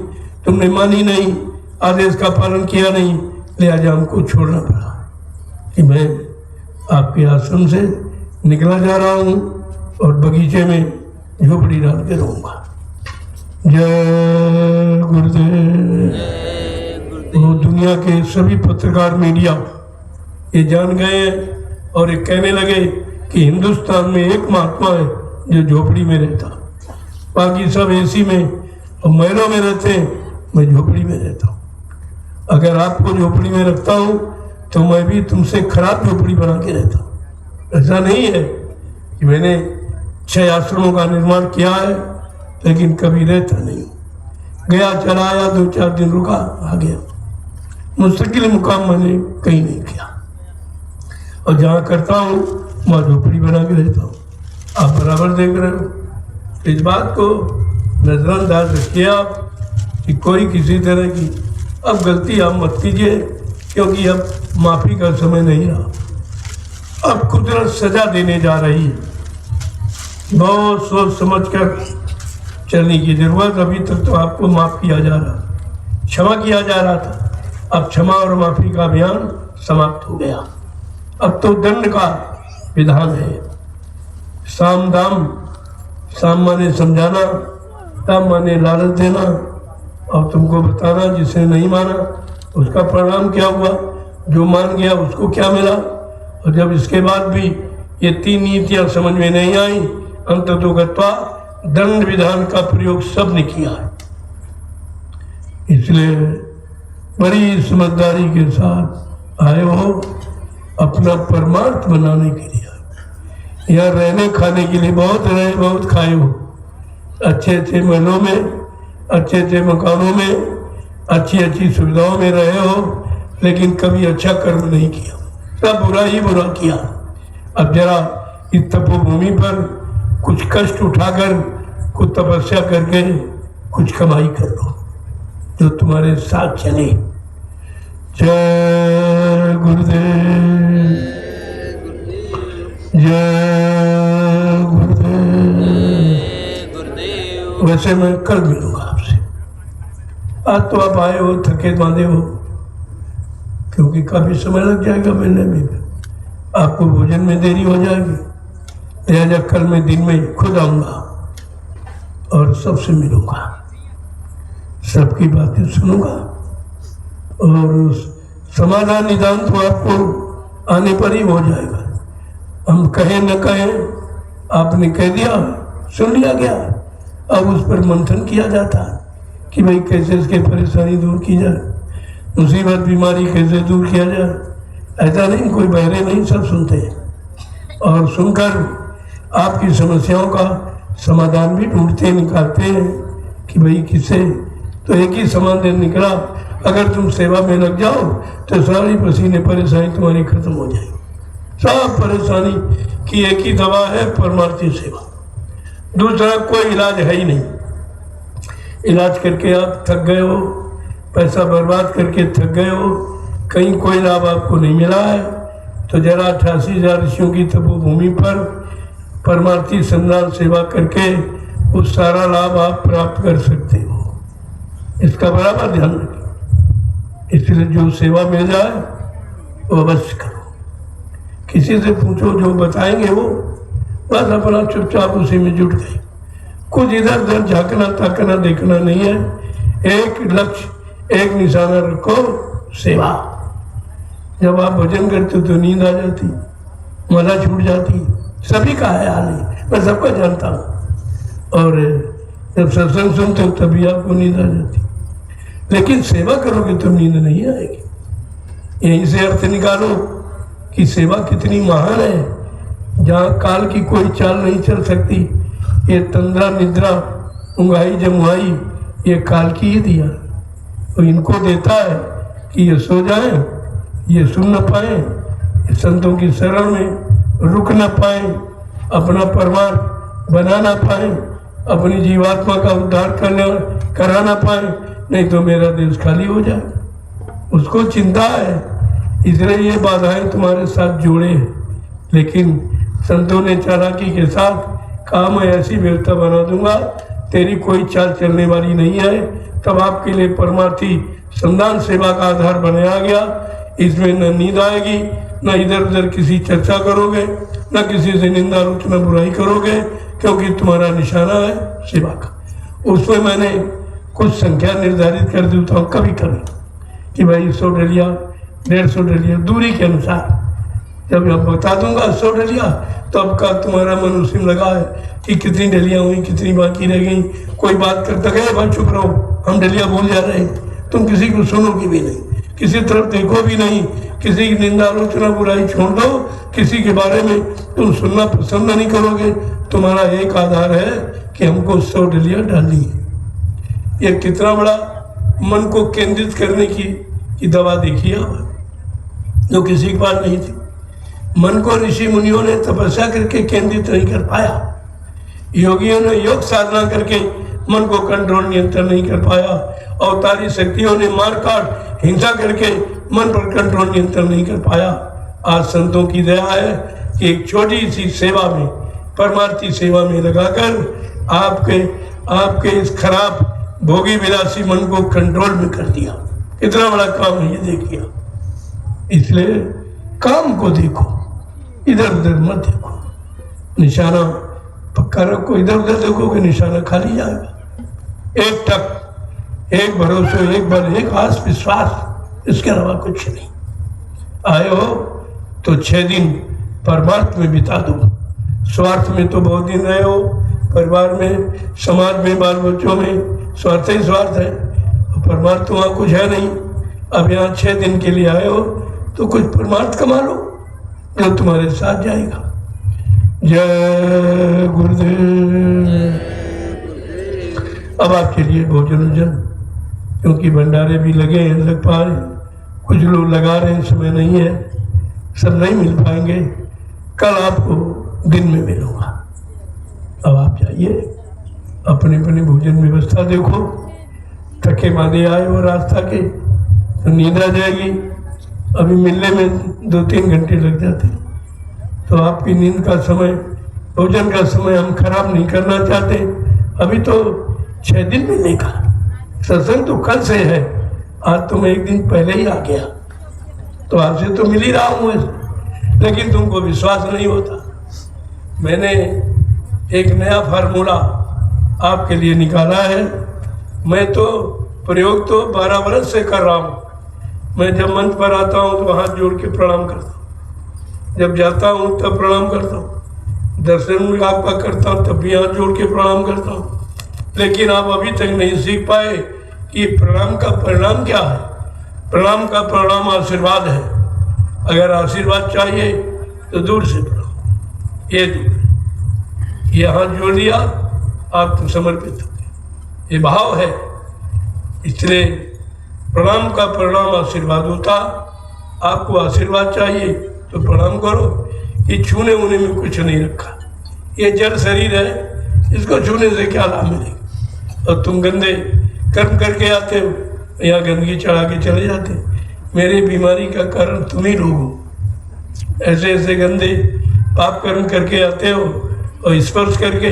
तुमने मानी नहीं, आदेश का पालन किया नहीं, लिहाजा हमको छोड़ना पड़ा कि मैं आपके आश्रम से निकला जा रहा हूँ और बगीचे में झोपड़ी डाल के रहूँगा। जय गुरुदेव। वो दुनिया के सभी पत्रकार मीडिया ये जान गए हैं और ये कहने लगे कि हिंदुस्तान में एक महात्मा है जो झोपड़ी में रहता, बाकी सब एसी में और महलों में रहते हैं, मैं झोपड़ी में रहता हूँ। अगर आपको झोपड़ी में रखता हूँ तो मैं भी तुमसे खराब झोपड़ी बना के रहता हूँ। ऐसा नहीं है कि मैंने 6 आश्रमों का निर्माण किया है लेकिन कभी रहता नहीं, गया चला आया, 2-4 दिन रुका आ गया। मुस्तकिल मुकाम मैंने कहीं नहीं किया और जहाँ करता हूँ वहाँ झोपड़ी बना के रहता हूँ। आप बराबर देख रहे हो। इस बात को नजरअंदाज रखिए आप कि कोई किसी तरह की अब गलती आप मत कीजिए, क्योंकि अब माफ़ी का समय नहीं रहा। अब कुदरत सजा देने जा रही है, बहुत सोच समझ कर चलने की जरूरत। अभी तक तो आपको माफ़ किया जा रहा, क्षमा किया जा रहा था, अब क्षमा और माफ़ी का अभियान समाप्त हो गया। अब तो दंड का विधान है। साम दाम, साम माने समझाना, दाम माने लालच देना और तुमको बताना जिसने नहीं माना उसका परिणाम क्या हुआ, जो मान गया उसको क्या मिला। और जब इसके बाद भी ये 3 नीतियाँ समझ में नहीं आई, अंततोगत्वा दंड विधान का प्रयोग सबने किया है। इसलिए बड़ी समझदारी के साथ आए हो, अपना परमार्थ बनाने के लिए। यहाँ रहने खाने के लिए बहुत रहे, बहुत खाए हो, अच्छे अच्छे महलों में, अच्छे अच्छे मकानों में, अच्छी अच्छी सुविधाओं में रहे हो, लेकिन कभी अच्छा कर्म नहीं किया, सब बुरा ही बुरा किया। अब जरा इस तपोभूमि पर कुछ कष्ट उठाकर, कुछ तपस्या करके कुछ कमाई कर लो जो तुम्हारे साथ चले। जय गुरुदेव, जय गुरुदेव। वैसे मैं कल मिलूंगा आपसे। आज तो आप आए हो, थके बांधे हो, क्योंकि काफी समय लग जाएगा मिलने में, आपको भोजन में देरी हो जाएगी। लिहाजा कल मैं दिन में खुद आऊंगा और सबसे मिलूंगा, सबकी बातें सुनूंगा और समाधान निदान तो आपको आने पर ही हो जाएगा। हम कहें न कहें, आपने कह दिया, सुन लिया गया। अब उस पर मंथन किया जाता है कि भाई कैसे इसके परेशानी दूर की जाए, मुसीबत बीमारी कैसे दूर किया जाए। ऐसा नहीं, कोई बहरे नहीं, सब सुनते हैं और सुनकर आपकी समस्याओं का समाधान भी ढूंढते निकालते हैं कि भाई किसे। तो एक ही समाधान निकला, अगर तुम सेवा में लग जाओ तो सारी पसीने परेशानी तुम्हारी खत्म हो जाएगी। सब परेशानी की एक ही दवा है, परमार्थी सेवा, दूसरा कोई इलाज है ही नहीं। इलाज करके आप थक गए हो, पैसा बर्बाद करके थक गए हो, कहीं कोई लाभ आपको नहीं मिला है, तो जरा 88,000 ऋषियों की तपोभूमि पर परमार्थी संदान सेवा करके वो सारा लाभ आप प्राप्त कर सकते हो। इसका बराबर ध्यान रखें। इसलिए जो सेवा मिल जाए वो अवश्य करो। किसी से पूछो, जो बताएंगे वो, बस अपना चुपचाप उसी में जुट गए। कुछ इधर उधर झांकना ताकना देखना नहीं है। एक लक्ष्य, एक निशाना रखो, सेवा। जब आप भजन करते हो तो नींद आ जाती, मला छूट जाती, सभी का है हाल ही, मैं सबका जानता हूँ। और जब सत्संग सुनते हो तभी आपको नींद आ जाती, लेकिन सेवा करोगे तो नींद नहीं आएगी। यहीं से अर्थ निकालो कि सेवा कितनी महान है। जहाँ काल की कोई चाल नहीं चल सकती, ये तंद्रा निद्रा उंगाई जमुआई ये काल की ही दिया, तो इनको देता है कि ये सो जाए, ये सुन न पाए, ये संतों की शरण में रुक न पाए, अपना परमार बना ना पाए, अपनी जीवात्मा का उद्धार करा ना पाए, नहीं तो मेरा देश खाली हो जाए। उसको चिंता है, इसलिए ये बाधाएं तुम्हारे साथ जोड़े हैं। लेकिन संतों ने चालाकी के साथ कहा, मैं ऐसी व्यवस्था बना दूंगा तेरी कोई चाल चलने वाली नहीं है। तब आपके लिए परमार्थी संदान सेवा का आधार बनाया गया। इसमें न नींद आएगी, न इधर उधर किसी चर्चा करोगे, न किसी से निंदा आलोचना बुराई करोगे, क्योंकि तुम्हारा निशाना है सेवा का। उसमें मैंने कुछ संख्या निर्धारित कर देता हूँ कभी कभी कि भाई 100 डलिया 150 डलिया दूरी के अनुसार। जब अब बता दूंगा 100 डलिया, तो अब का तुम्हारा मन उसी में लगा है कि कितनी डलियाँ हुई, कितनी बाकी रह गई। कोई बात करता गया, भाई चुप रहो, हम डलिया भूल जा रहे हैं। तुम किसी को सुनोगे भी नहीं, किसी तरफ देखो भी नहीं, किसी की निंदा आलोचना बुराई छोड़ दो, किसी के बारे में तुम सुनना पसंद नहीं करोगे। तुम्हारा एक आधार है कि हमको 100 डलिया डालनी है। ये कितना बड़ा मन को केंद्रित करने की दवा देखी है, जो किसी के पास नहीं थी। मन को ऋषि मुनियों ने तपस्या करके केंद्रित नहीं कर पाया, योगियों ने योग साधना करके मन को कंट्रोल नियंत्रण नहीं कर पाया, अवतारी शक्तियों ने मार काट हिंसा करके मन पर कंट्रोल नियंत्रण नहीं कर पाया। आज संतों की दया है कि एक छोटी सी सेवा में, परमार्थी सेवा में लगाकर आपके इस खराब भोगी विलासी मन को कंट्रोल में कर दिया। कितना बड़ा काम है ये देखिए। इसलिए काम को देखो, इधर उधर मत देखो, निशाना पक्का रखो। इधर उधर देखोगे निशाना खाली जाएगा। एक टक, एक भरोसा, एक बल, एक आस विश्वास, इसके अलावा कुछ नहीं। आए हो तो 6 दिन परमार्थ में बिता दो। स्वार्थ में तो बहुत दिन रहे हो, परिवार में, समाज में, बाल बच्चों में, स्वार्थ ही स्वार्थ है। परमार्थ तो वहाँ कुछ है नहीं। अब यहाँ 6 दिन के लिए आए हो तो कुछ परमार्थ कमा लो जो तुम्हारे साथ जाएगा। जय गुरुदेव। अब आपके लिए भोजन वोजन, क्योंकि भंडारे भी लगे हैं, लग पा रहे, कुछ लोग लगा रहे हैं, समय नहीं है, सब नहीं मिल पाएंगे। कल आपको दिन में मिलूंगा। अब आप जाइए, अपने अपने भोजन व्यवस्था देखो। थके मांदे आए हो रास्ता के तो नींद आ जाएगी। अभी मिलने में 2-3 घंटे लग जाते, तो आपकी नींद का समय, भोजन का समय हम खराब नहीं करना चाहते। अभी तो 6 दिन मिलने का, सत्संग तो कल से है, आज तो मैं 1 दिन पहले ही आ गया, तो आपसे तो मिल ही रहा हूँ वैसे, लेकिन तुमको विश्वास नहीं होता। मैंने एक नया फार्मूला आपके लिए निकाला है। मैं तो प्रयोग तो 12 वर्ष से कर रहा हूँ। मैं जब मंच पर आता हूँ तो हाथ जोड़ के प्रणाम करता हूँ, जब जाता हूँ तब प्रणाम करता हूँ, दर्शन आपका करता हूँ तब भी हाथ जोड़ के प्रणाम करता हूँ। लेकिन आप अभी तक नहीं सीख पाए कि प्रणाम का परिणाम क्या है। प्रणाम का परिणाम आशीर्वाद है। अगर आशीर्वाद चाहिए तो दूर से प्रणाम, ये दूर, ये हाथ जोड़ लिया, आप तो समर्पित हो गए, ये भाव है। इसलिए प्रणाम का परिणाम आशीर्वाद होता। आपको आशीर्वाद चाहिए तो प्रणाम करो। ये छूने ऊने में कुछ नहीं रखा, ये जड़ शरीर है, इसको छूने से क्या लाभ मिलेगा। और तुम गंदे कर्म करके आते हो, यहाँ गंदगी चढ़ा के चले जाते। मेरी बीमारी का कारण तुम ही लोग हो। ऐसे ऐसे गंदे पाप कर्म करके आते हो और स्पर्श करके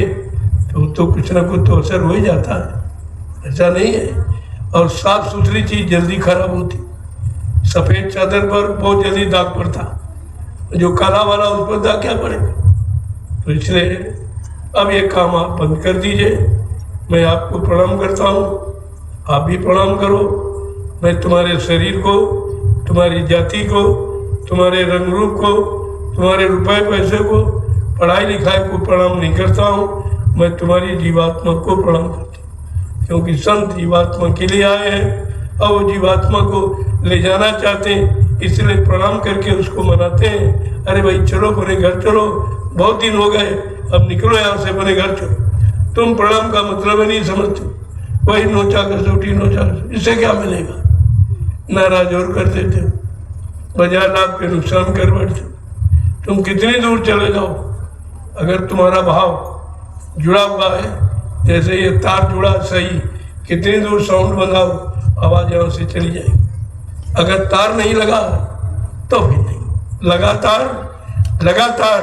तो कुछ ना कुछ तो असर हो ही जाता है, ऐसा नहीं है। और साफ सुथरी चीज़ जल्दी खराब होती। सफ़ेद चादर पर बहुत जल्दी दाग पड़ता, जो काला वाला उस पर दाग क्या पड़ेगा। तो इसलिए अब ये काम आप बंद कर दीजिए। मैं आपको प्रणाम करता हूँ, आप भी प्रणाम करो। मैं तुम्हारे शरीर को, तुम्हारी जाति को, तुम्हारे रंग रूप को, तुम्हारे रुपए पैसे को, पढ़ाई लिखाई को प्रणाम नहीं करता हूँ। मैं तुम्हारी जीवात्मा को प्रणाम करता हूँ, क्योंकि संत जीवात्मा के लिए आए हैं और वो जीवात्मा को ले जाना चाहते हैं, इसलिए प्रणाम करके उसको मनाते हैं। अरे भाई चलो अपने घर चलो, बहुत दिन हो गए, अब निकलो यहाँ से, अपने घर चलो। तुम प्रणाम का मतलब ही नहीं समझते, वही नोचा कसौटी नोचा, इससे क्या मिलेगा। नाराज और कर देते हो, बाजार लाभ के नुकसान कर बैठते हो। तुम कितनी दूर चले जाओ, अगर तुम्हारा भाव जुड़ा हुआ है, जैसे ये तार जुड़ा सही, कितनी दूर साउंड बनाओ, आवाज़ यहाँ से चली जाएगी। अगर तार नहीं लगा तो भी नहीं, लगातार लगातार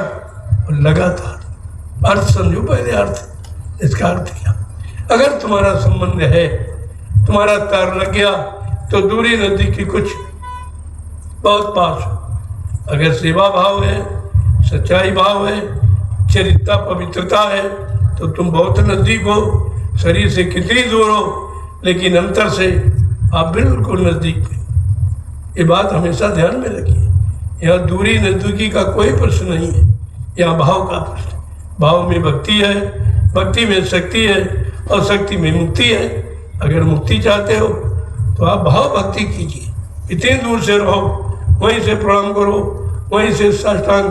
और लगातार। अर्थ समझो पहले, अर्थ, इसका अर्थ क्या। अगर तुम्हारा संबंध है, तुम्हारा तार लग गया तो दूरी नज़दीकी कुछ बहुत पास हो। अगर सेवा भाव है, सच्चाई भाव है, चरित्रता पवित्रता है, तो तुम बहुत नज़दीक हो। शरीर से कितनी दूर हो, लेकिन अंतर से आप बिल्कुल नज़दीक में। ये बात हमेशा ध्यान में रखिए। यहाँ दूरी नज़दीकी का कोई प्रश्न नहीं है, यहाँ भाव का प्रश्न। भाव में भक्ति है, भक्ति में शक्ति है और शक्ति में मुक्ति है। अगर मुक्ति चाहते हो तो आप भाव भक्ति कीजिए। इतनी दूर से रहो, वहीं से प्रणाम करो, वहीं से साष्टांग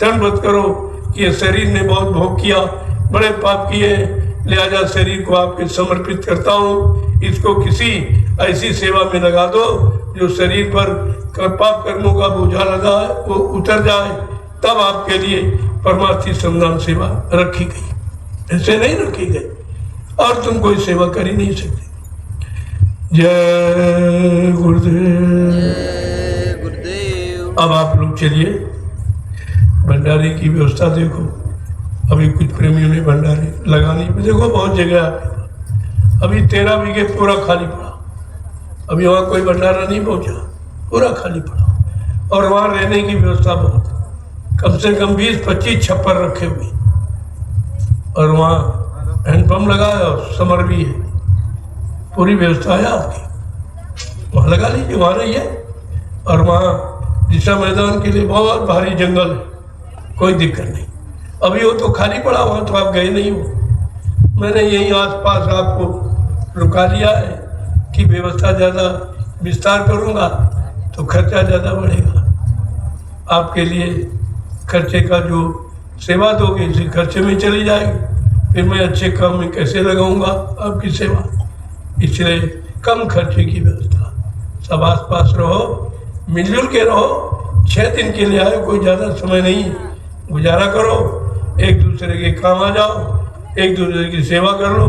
दंडवत करो कि ये शरीर ने बहुत भोग किया, बड़े पाप किए, लिहाजा शरीर को आपके समर्पित करता हूँ। इसको किसी ऐसी सेवा में लगा दो जो शरीर पर पाप कर्मों का बोझा लगा है वो उतर जाए, तब आपके लिए परमार्थी श्रमदान सेवा रखी गई। ऐसे नहीं रखी गई और तुम कोई सेवा कर ही नहीं सकते। जय गुरुदेव। जय गुरुदेव। अब आप लोग चलिए, भंडारे की व्यवस्था देखो। अभी कुछ प्रेमियों ने भंडारे लगानी, देखो बहुत जगह है। अभी 13 बीघे पूरा खाली पड़ा, अभी वहाँ कोई भंडारा नहीं पहुँचा, पूरा खाली पड़ा। और वहाँ रहने की व्यवस्था बहुत, कम से कम 20-25 छप्पर रखे हुए, और वहाँ हैंडपम्प लगा है और समर भी है, पूरी व्यवस्था है आपकी। वहाँ लगा लीजिए, वहाँ रहिए। और वहाँ दिशा मैदान के लिए बहुत भारी जंगल है, कोई दिक्कत नहीं। अभी वो तो खाली पड़ा, वहाँ तो आप गए नहीं हो। मैंने यहीं आसपास आपको रुका लिया है कि व्यवस्था ज़्यादा विस्तार करूँगा तो खर्चा ज़्यादा बढ़ेगा। आपके लिए खर्चे का जो सेवा दोगे इसी खर्चे में चली जाएगी, फिर मैं अच्छे काम में कैसे लगाऊंगा आपकी सेवा। इसलिए कम खर्चे की व्यवस्था, सब आस पास रहो, मिलजुल के रहो। 6 दिन के लिए आए, कोई ज़्यादा समय नहीं है, गुजारा करो, एक दूसरे के काम आ जाओ, एक दूसरे की सेवा कर लो।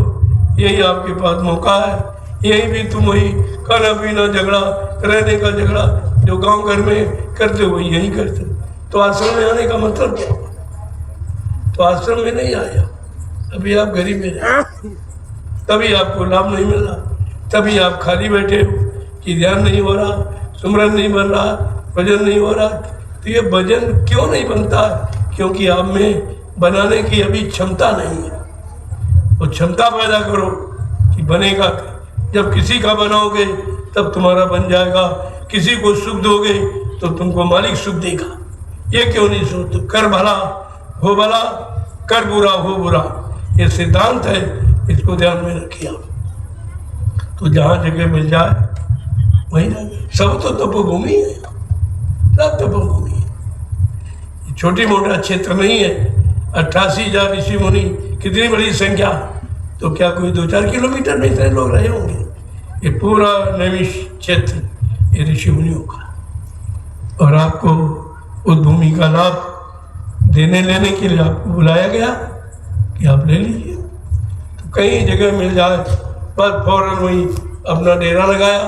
यही आपके पास मौका है। यही भी तुम वही खाना पीना झगड़ा, रहने का झगड़ा जो गांव घर में करते हो यही करते हो। तो आश्रम में आने का मतलब क्या? तो आश्रम में नहीं आया, अभी आप गरीब में रहे, तभी आपको लाभ नहीं मिल रहा, तभी आप खाली बैठे हो कि ध्यान नहीं हो रहा, सुमरन नहीं बन रहा, भजन नहीं हो रहा। तो ये भजन क्यों नहीं बनता? क्योंकि आप में बनाने की अभी क्षमता नहीं है। वो क्षमता पैदा करो कि बनेगा। जब किसी का बनाओगे तब तुम्हारा बन जाएगा। किसी को सुख दोगे तो तुमको मालिक सुख देगा। ये क्यों नहीं सोचते? कर भला हो भला, कर बुरा हो बुरा, ये सिद्धांत है, इसको ध्यान में रखिए आप। तो जहाँ जगह मिल जाए वहीं जाए। सब तो तपोभूमि है, सब तपोभूमि है, छोटी मोटा क्षेत्र नहीं है। 88,000 ऋषि मुनि, कितनी बड़ी संख्या। तो क्या कोई 2-4 किलोमीटर में इतने लोग रहे होंगे? ये पूरा नैमिष क्षेत्र ये ऋषि मुनियों का। और आपको उस भूमि का लाभ देने लेने के लिए आपको बुलाया गया कि आप ले लीजिए। तो कई जगह मिल जाए, बस फौरन वहीं अपना डेरा लगाया।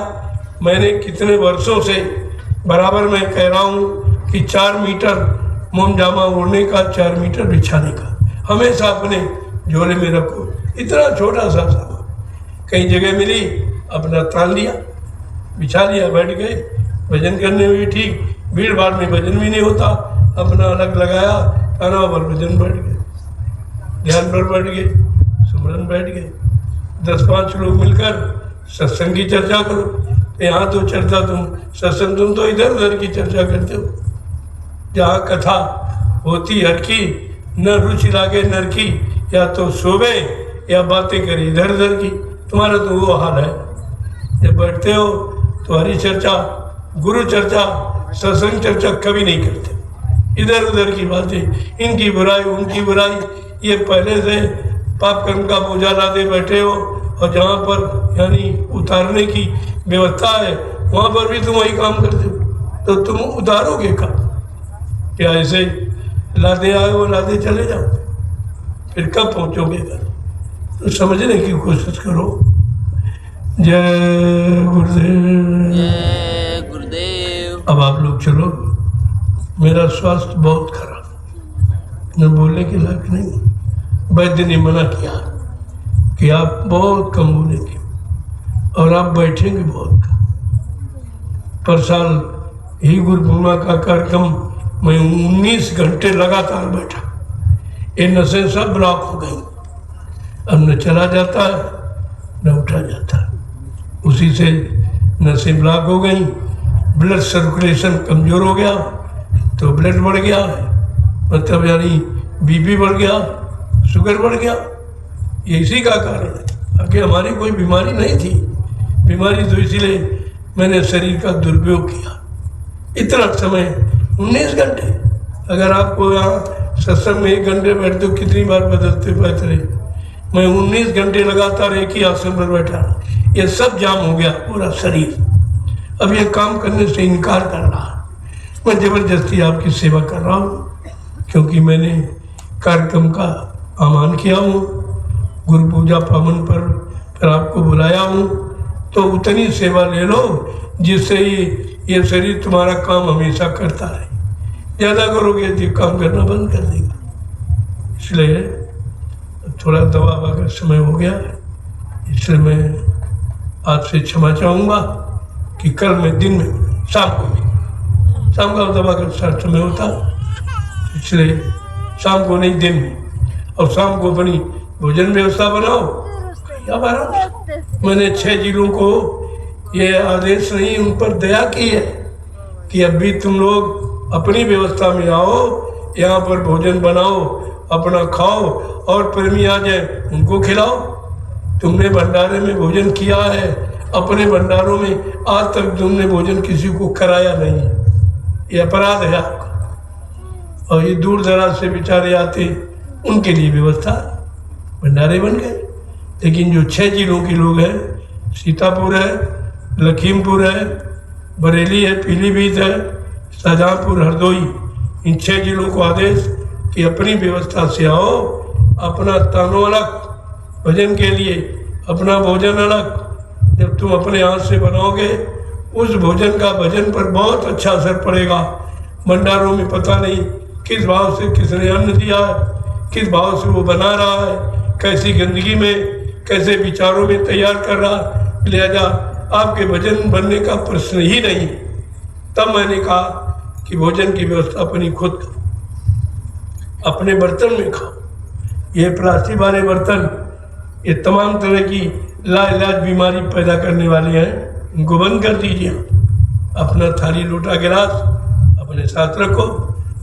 मैंने कितने वर्षों से बराबर मैं कह रहा हूँ कि 4 मीटर मोमजामा ओढ़ने का, 4 मीटर बिछाने का हमेशा अपने झोले में रखो। इतना छोटा सा सामान, कई जगह मिली अपना तान लिया, बिछा लिया, बैठ गए। भजन करने में भी ठीक, भीड़ भाड़ में भजन भी नहीं होता, अपना अलग लगाया, खाना पर भजन बैठ गए, ध्यान पर बैठ गए, सुमरन बैठ गए। 10-5 लोग मिलकर सत्संग की चर्चा करो। यहाँ तो चर्चा सत्संग तुम तो इधर उधर की चर्चा करते हो। जहाँ कथा होती हर की, न रुचि लागे नर की, या तो सोवे या बातें करे इधर उधर की। तुम्हारा तो वो हाल है। जब बैठते हो तो हरी चर्चा, गुरु चर्चा, सत्संग चर्चा कभी नहीं करते। इधर उधर की बातें, इनकी बुराई उनकी बुराई, ये पहले से पाप कर्म का बोझा लादे बैठे हो। और जहाँ पर यानी उतारने की व्यवस्था है वहाँ पर भी तुम वही काम करते हो, तो तुम उतारोगे कब? क्या ऐसे लादे आए हो लादे चले जाओ, फिर कब पहुँचोगे घर? तो समझने की कोशिश करो। जय गुरुदेव। जय गुरुदेव। अब आप लोग चलो, मेरा स्वास्थ्य बहुत खराब, मैं बोलने के लायक नहीं। वैद्य ने मना किया कि आप बहुत कम बोलेंगे और आप बैठेंगे बहुत कम। पर साल ही गुरु पूर्णिमा का कार्यक्रम मैं 19 घंटे लगातार बैठा। ये नसें सब ब्लॉक हो गई, अब न चला जाता है न उठा जाता है। उसी से नसें ब्लॉक हो गई, ब्लड सर्कुलेशन कमज़ोर हो गया, तो ब्लड बढ़ गया, मतलब यानी बीपी बढ़ गया, शुगर बढ़ गया। ये इसी का कारण है। आगे हमारी कोई बीमारी नहीं थी, बीमारी तो इसीलिए मैंने शरीर का दुरुपयोग किया। इतना समय 19 घंटे, अगर आपको यहाँ सत्संग में 1 घंटे बैठते हो कितनी बार बदलते बैठे। मैं 19 घंटे लगातार एक ही आसन पर बैठा, ये सब जाम हो गया पूरा शरीर। अब ये काम करने से इनकार कर रहा है। मैं ज़बरदस्ती आपकी सेवा कर रहा हूँ, क्योंकि मैंने कार्यक्रम का आह्वान किया हूँ, गुरु पूजा पावन पर आपको बुलाया हूँ, तो उतनी सेवा ले लो जिससे ये शरीर तुम्हारा काम हमेशा करता रहे। ज़्यादा करोगे तो काम करना बंद कर देगा। इसलिए थोड़ा दवा का समय हो गया है, इसलिए मैं आपसे क्षमा चाहूँगा कि कल मैं दिन में शाम का दवा का समय होता, इसलिए शाम को नहीं दिन में। और शाम को अपनी भोजन व्यवस्था बनाओ। अब आराम, मैंने 6 जिलों को ये आदेश नहीं, उन पर दया की है कि अब भी तुम लोग अपनी व्यवस्था में आओ, यहाँ पर भोजन बनाओ, अपना खाओ, और प्रेमी आ जाए उनको खिलाओ। तुमने भंडारे में भोजन किया है, अपने भंडारों में आज तक तुमने भोजन किसी को कराया नहीं, ये अपराध है आपका। और ये दूर दराज से बेचारे आते, उनके लिए व्यवस्था भंडारे बन गए। लेकिन जो 6 जिलों के लोग हैं, सीतापुर है, लखीमपुर है, बरेली है, पीलीभीत है, शाहजहाँपुर, हरदोई, इन 6 जिलों को आदेश कि अपनी व्यवस्था से आओ, अपना तानों अलग भजन के लिए, अपना भोजन अलग। जब तुम अपने हाथ से बनाओगे, उस भोजन का भजन पर बहुत अच्छा असर पड़ेगा। भंडारों में पता नहीं किस भाव से किसने अन्न दिया है, किस भाव से वो बना रहा है, कैसी गंदगी में, कैसे विचारों में तैयार कर रहा है। लिहाजा आपके भजन बनने का प्रश्न ही नहीं। तब मैंने कहा कि भोजन की व्यवस्था अपनी खुद करो, अपने बर्तन में खाओ। ये प्लास्टिक वाले बर्तन ये तमाम तरह की लाइलाज बीमारी पैदा करने वाले हैं, इनको बंद कर दीजिए। अपना थाली लोटा गिलास अपने साथ रखो।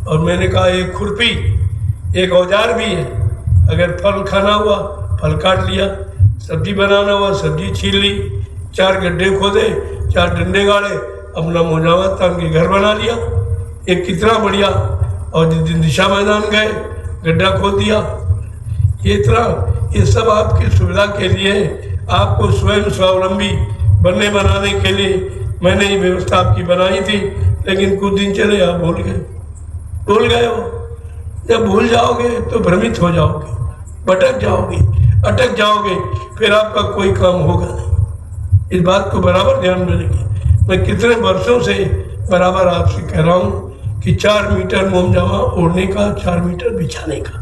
और मैंने कहा एक खुरपी एक औजार भी है, अगर फल खाना हुआ फल काट लिया, सब्जी बनाना हुआ सब्जी छील ली, 4 गड्ढे खोदे, 4 डंडे गाड़े, अपना मोजामा तान के घर बना लिया। ये कितना बढ़िया। और जिस दिन दिशा मैदान गए गड्ढा खोद दिया। ये सब आपकी सुविधा के लिए, आपको स्वयं स्वावलंबी बनाने के लिए मैंने ये व्यवस्था आपकी बनाई थी। लेकिन कुछ दिन चले आप भूल गए हो। जब भूल जाओगे तो भ्रमित हो जाओगे, भटक जाओगे। अटक जाओगे फिर आपका कोई काम होगा नहीं। इस बात को बराबर ध्यान में रखिए। मैं कितने वर्षों से बराबर आपसे कह रहा हूँ कि 4 मीटर मोमजामा ओढ़ने का, 4 मीटर बिछाने का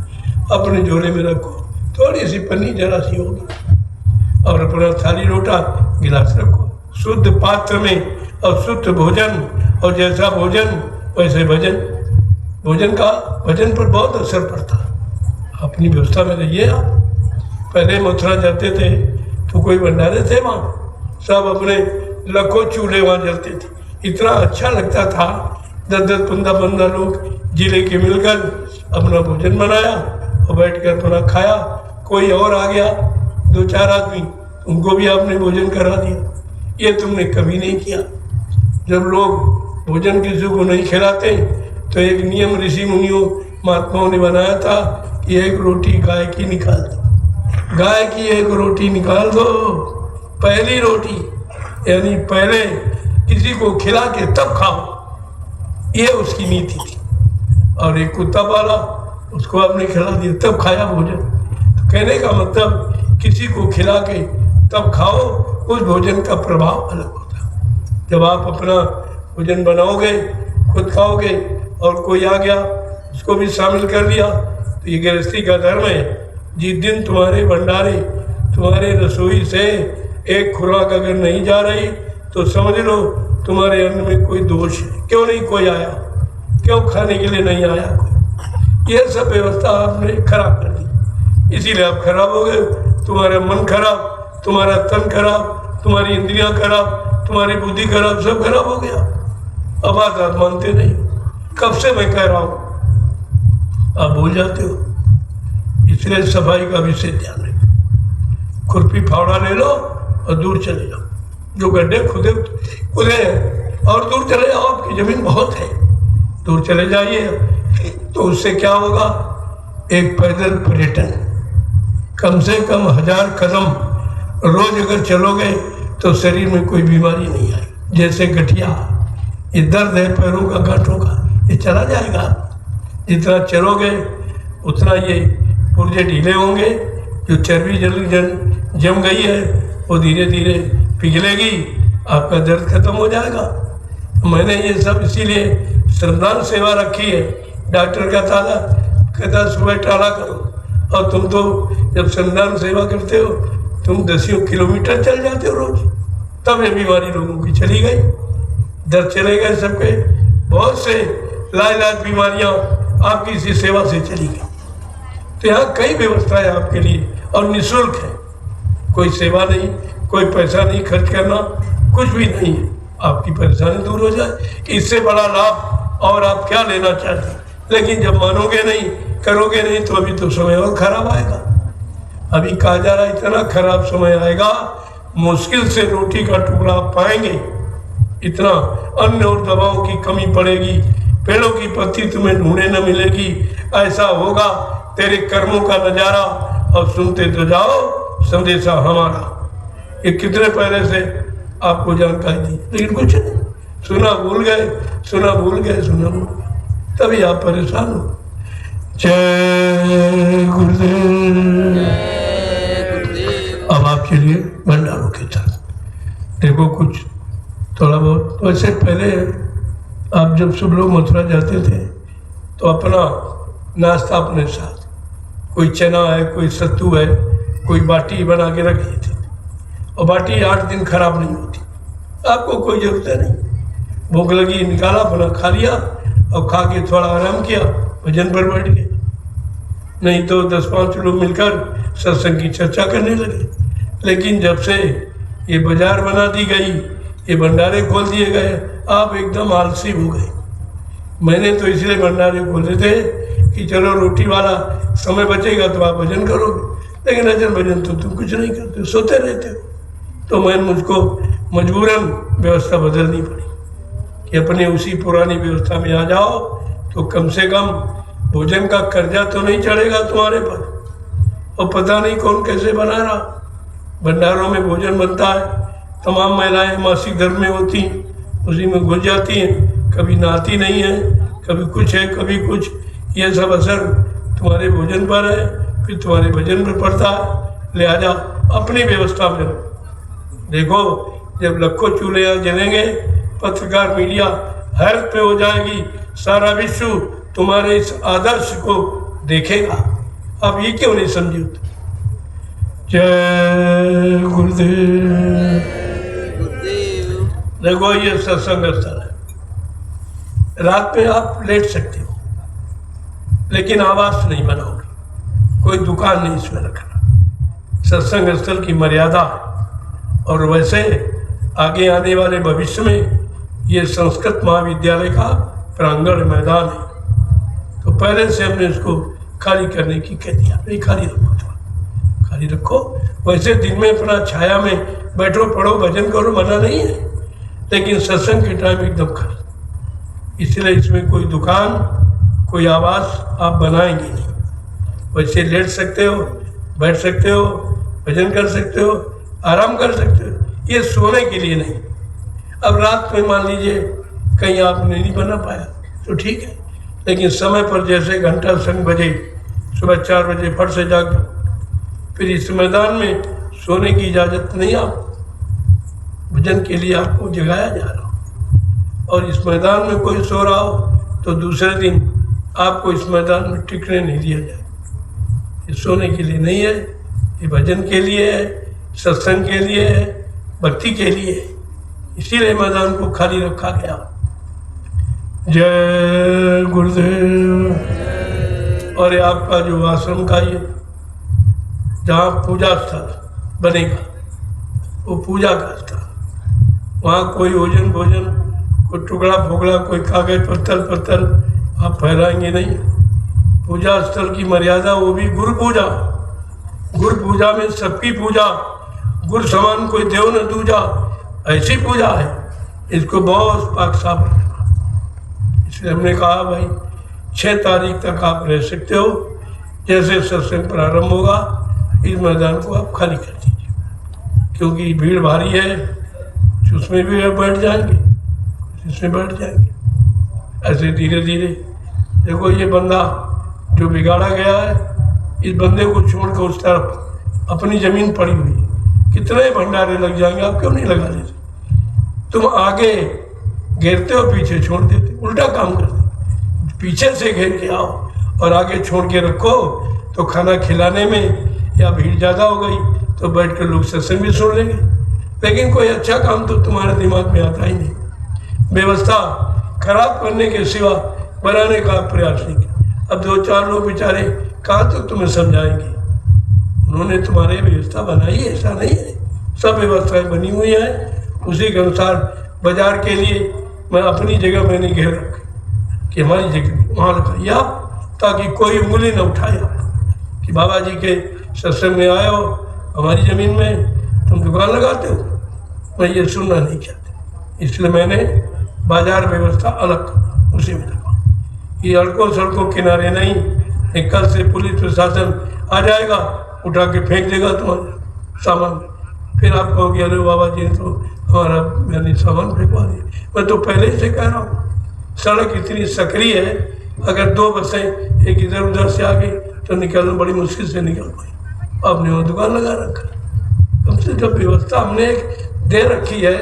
अपने झोले में रखो। थोड़ी सी पन्नी जरा सी होगी और अपना थाली लोटा गिलास रखो, शुद्ध पात्र में और शुद्ध भोजन, और जैसा भोजन वैसे भजन। भोजन का भजन पर बहुत असर पड़ता है। अपनी व्यवस्था में रहिए आप। पहले मथुरा जाते थे तो कोई भंडारे थे वहाँ, सब अपने लाखों चूल्हे वहाँ जलते थे। इतना अच्छा लगता था। 10-10, 15-15 लोग जिले के मिलकर अपना भोजन बनाया और बैठ कर अपना खाया। कोई और आ गया 2-4 आदमी, उनको भी आपने भोजन करा दिया। ये तुमने कभी नहीं किया। जब लोग भोजन किसी को नहीं खिलाते तो एक नियम ऋषि मुनियों महात्माओं ने बनाया था कि एक रोटी गाय की निकाल दो। गाय की एक रोटी निकाल दो, पहली रोटी, यानी पहले किसी को खिला के तब खाओ, ये उसकी नीति थी। और एक कुत्ता पाला, उसको आपने खिला दिया तब खाया भोजन। तो कहने का मतलब किसी को खिला के तब खाओ, उस भोजन का प्रभाव अलग होता है। जब आप अपना भोजन बनाओगे, खुद खाओगे और कोई आ गया उसको भी शामिल कर लिया, तो ये गृहस्थी का धर्म है। जिस दिन तुम्हारे भंडारे, तुम्हारे रसोई से एक खुराक अगर नहीं जा रही तो समझ लो तुम्हारे अन्न में कोई दोष है। क्यों नहीं कोई आया, क्यों खाने के लिए नहीं आया कोई, ये सब व्यवस्था आपने खराब कर दी। इसीलिए आप खराब हो गए। तुम्हारा मन खराब, तुम्हारा तन खराब, तुम्हारी इंद्रियां खराब, तुम्हारी बुद्धि खराब, सब खराब हो गया। अब बात आप मानते नहीं। कब से मैं कह रहा हूँ, आप भूल जाते हो। इसलिए सफाई का विशेष ध्यान रखें। खुरपी फावड़ा ले लो और दूर चले जाओ। जो गड्ढे खुदे और दूर चले जाओ, आपकी जमीन बहुत है, दूर चले जाइए। तो उससे क्या होगा, एक पैदल पर्यटन, कम से कम 1000 कदम रोज अगर चलोगे तो शरीर में कोई बीमारी नहीं आई। जैसे गठिया, ये दर्द है पैरों का, गांठों का, ये चला जाएगा। जितना चलोगे उतना ये पुर्जे ढीले होंगे। जो चर्बी जम गई है वो धीरे धीरे पिघलेगी, आपका दर्द खत्म हो जाएगा। मैंने ये सब इसीलिए श्रमदान सेवा रखी है। डॉक्टर का कहता सुबह टाला करो, और तुम तो जब श्रमदान सेवा करते हो तुम 10 किलोमीटर चल जाते हो रोज। तब ये बीमारी लोगों की चली गई, दर्द चले गए सबके। बहुत से लाइलाज बीमारियां आपकी इसी सेवा से चली गई। तो यहाँ कई व्यवस्थाएं आपके लिए और निःशुल्क है। कोई सेवा नहीं, कोई पैसा नहीं खर्च करना, कुछ भी नहीं है। आपकी परेशानी दूर हो जाए, इससे बड़ा लाभ और आप क्या लेना चाहते हैं। लेकिन जब मानोगे नहीं, करोगे नहीं, तो अभी तो समय और खराब आएगा। अभी कहा जा रहा है इतना खराब समय आएगा, मुश्किल से रोटी का टुकड़ा आप पाएंगे। इतना अन्न और दवाओं की कमी पड़ेगी, पेड़ों की पत्ती तुम्हें ढूंढने न मिलेगी। ऐसा होगा तेरे कर्मों का नजारा, और सुनते तो जाओ संदेशा हमारा। ये कितने पहले से आपको जानकारी दी, लेकिन कुछ नहीं, सुना भूल गए, सुना भूल गए, सुना भूल गए, तभी आप परेशान हो। जय गुरुदेव। अब आप चलिए भंडारों के साथ। देखो कुछ थोड़ा बहुत, वैसे पहले आप जब सब लोग मथुरा जाते थे तो अपना नाश्ता अपने साथ, कोई चना है, कोई सत्तू है, कोई बाटी बना के रख लेते। और बाटी 8 दिन खराब नहीं होती, आपको कोई जरूरत नहीं। भूख लगी, निकाला, अपना खा लिया और खा के थोड़ा आराम किया, भजन पर बैठ गए। नहीं तो 10-5 लोग मिलकर सत्संग की चर्चा करने लगे। लेकिन जब से ये बाजार बना दी गई, ये भंडारे खोल दिए गए, आप एकदम आलसी हो गए। मैंने तो इसलिए भंडारे खोले थे कि चलो रोटी वाला समय बचेगा तो आप भजन करोगे, लेकिन अजन भजन तो तुम कुछ नहीं करते, सोते रहते हो। तो मुझको मजबूरन व्यवस्था बदलनी पड़ी कि अपने उसी पुरानी व्यवस्था में आ जाओ, तो कम से कम भोजन का कर्जा तो नहीं चढ़ेगा तुम्हारे पर। और पता नहीं कौन कैसे बना रहा। भंडारों में भोजन बनता है, तमाम महिलाएं मासिक धर्म में होती, उसी में घुस जाती हैं, कभी नहाती नहीं है, कभी कुछ है, कभी कुछ। ये सब असर तुम्हारे भोजन पर है, फिर तुम्हारे भजन पर पड़ता है। ले आ जाओ, अपनी व्यवस्था में रहो। देखो जब लाखों चूल्हे यहाँ जलेंगे, पत्रकार मीडिया हैरत पे हो जाएगी, सारा विश्व तुम्हारे इस आदर्श को देखेगा। अब ये क्यों नहीं समझे? जय गुरुदेव। गुरुदेव। देखो ये सत्संग स्थल है, रात में आप लेट सकते हो, लेकिन आवास नहीं बनाओगे, कोई दुकान नहीं इसमें रखना। सत्संग स्थल की मर्यादा। और वैसे आगे आने वाले भविष्य में ये संस्कृत महाविद्यालय का प्रांगण मैदान है, तो पहले से हमने इसको खाली करने की कह दिया, नहीं खाली रखो, थोड़ा खाली रखो। वैसे दिन में अपना छाया में बैठो, पढ़ो, भजन करो, मना नहीं है, लेकिन सत्संग के टाइम एकदम खाली। इसलिए इसमें कोई दुकान, कोई आवास आप बनाएंगे नहीं। वैसे लेट सकते हो, बैठ सकते हो, भजन कर सकते हो, आराम कर सकते हो, ये सोने के लिए नहीं। अब रात में मान लीजिए कहीं आपने नहीं बना पाया तो ठीक है, लेकिन समय पर जैसे घंटा संग बजे, सुबह 4 बजे फट से जाग जाओ। फिर इस मैदान में सोने की इजाज़त नहीं। आप भजन के लिए आपको जगाया जा रहा हो, और इस मैदान में कोई सो रहा हो तो दूसरे दिन आपको इस मैदान में टिकने नहीं दिया जाए। ये सोने के लिए नहीं है, ये भजन के लिए है, सत्संग के लिए है, भक्ति के लिए है। इसीलिए मैदान को खाली रखा गया। जय गुरुदेव। और ये आपका जो आश्रम का ये जहाँ पूजा स्थल बनेगा, वो पूजा का स्थल, वहाँ कोई भोजन, कोई टुकड़ा फोकड़ा, कोई कागज पत्थर आप फैलाएंगे नहीं। पूजा स्थल की मर्यादा, वो भी गुरु पूजा। गुरु पूजा में सबकी पूजा, गुरु समान कोई देव न दूजा, ऐसी पूजा है। इसको बहुत पाक साफ रखना। इसलिए हमने कहा भाई 6 तारीख तक आप रह सकते हो। जैसे सत्संग प्रारंभ होगा इस मैदान को आप खाली कर दीजिए, क्योंकि भीड़ भारी है, उसमें भी आप बैठ जाएंगे, इसमें बैठ जाएंगे। ऐसे धीरे धीरे देखो, ये बंदा जो बिगाड़ा गया है, इस बंदे को छोड़कर उस तरफ अपनी जमीन पड़ी हुई है, कितने भंडारे लग जाएंगे, आप क्यों नहीं लगा देते? तुम आगे घेरते हो, पीछे छोड़ देते, उल्टा काम करते। पीछे से घेर के आओ और आगे छोड़ के रखो, तो खाना खिलाने में या भीड़ ज़्यादा हो गई तो बैठ कर लोग सत्संग भी सुन लेंगे, लेकिन कोई अच्छा काम तो तुम्हारे दिमाग में आता ही नहीं। व्यवस्था खराब करने के सिवा बनाने का प्रयास नहीं किया। अब 2-4 लोग बेचारे कहाँ तक तुम्हें समझाएंगे? उन्होंने तुम्हारे व्यवस्था बनाई, ऐसा नहीं है, सब व्यवस्थाएं बनी हुई हैं। उसी के अनुसार बाजार के लिए मैं अपनी जगह मैंने घेर रखी कि हमारी जगह वहाँ रखाइए आप, ताकि कोई उंगली न उठाए आप कि बाबा जी के सत्संग में आए हो, हमारी ज़मीन में तुम दुकान लगाते हो। मैं ये सुनना नहीं चाहती, इसलिए मैंने बाजार व्यवस्था अलग उसी में रखा। ये सड़कों किनारे नहीं, कल से पुलिस प्रशासन आ जाएगा, उठा के फेंक देगा तुम्हारे सामान, फिर आप कहोगे अरे बाबा जी ने तो हमारा मैंने सामान फेंकवा दिया। मैं तो पहले से कह रहा हूँ, सड़क इतनी सक्रिय है, अगर 2 बसें एक इधर उधर से आ गई तो निकलना बड़ी मुश्किल से निकल पाई। आपने वो दुकान लगा रखा, कम से कम व्यवस्था हमने एक दे रखी है,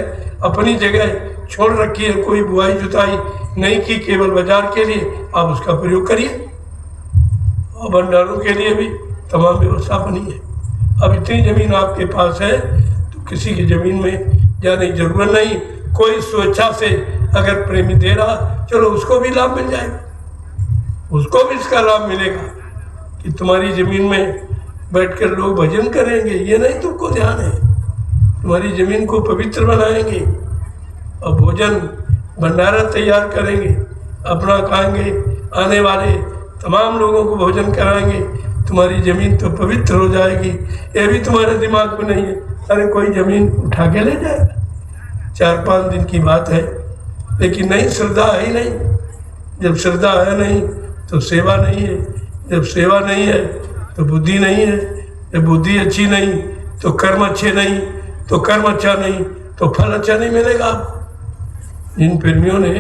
अपनी जगह छोड़ रखी है, कोई बुआई जुताई नहीं की, केवल बाजार के लिए आप उसका प्रयोग करिए, और भंडारों के लिए भी तमाम व्यवस्था बनी है। अब इतनी ज़मीन आपके पास है तो किसी की ज़मीन में जाने की जरूरत नहीं। कोई स्वेच्छा से अगर प्रेमी दे रहा, चलो उसको भी लाभ मिल जाएगा, उसको भी इसका लाभ मिलेगा कि तुम्हारी ज़मीन में बैठकर लोग भजन करेंगे। ये नहीं तुमको ध्यान है, तुम्हारी ज़मीन को पवित्र बनाएंगे और भोजन भंडारा तैयार करेंगे, अपना खाएंगे, आने वाले तमाम लोगों को भोजन कराएंगे, तुम्हारी ज़मीन तो पवित्र हो जाएगी। ये भी तुम्हारे दिमाग में नहीं है, अरे कोई ज़मीन उठा के ले जाएगा, 4-5 दिन की बात है, लेकिन नहीं, श्रद्धा है ही नहीं। जब श्रद्धा है नहीं तो सेवा नहीं है, जब सेवा नहीं है तो बुद्धि नहीं है, जब बुद्धि अच्छी नहीं तो कर्म अच्छे नहीं, तो कर्म अच्छा नहीं तो फल अच्छा नहीं मिलेगा आपको। जिन प्रेमियों ने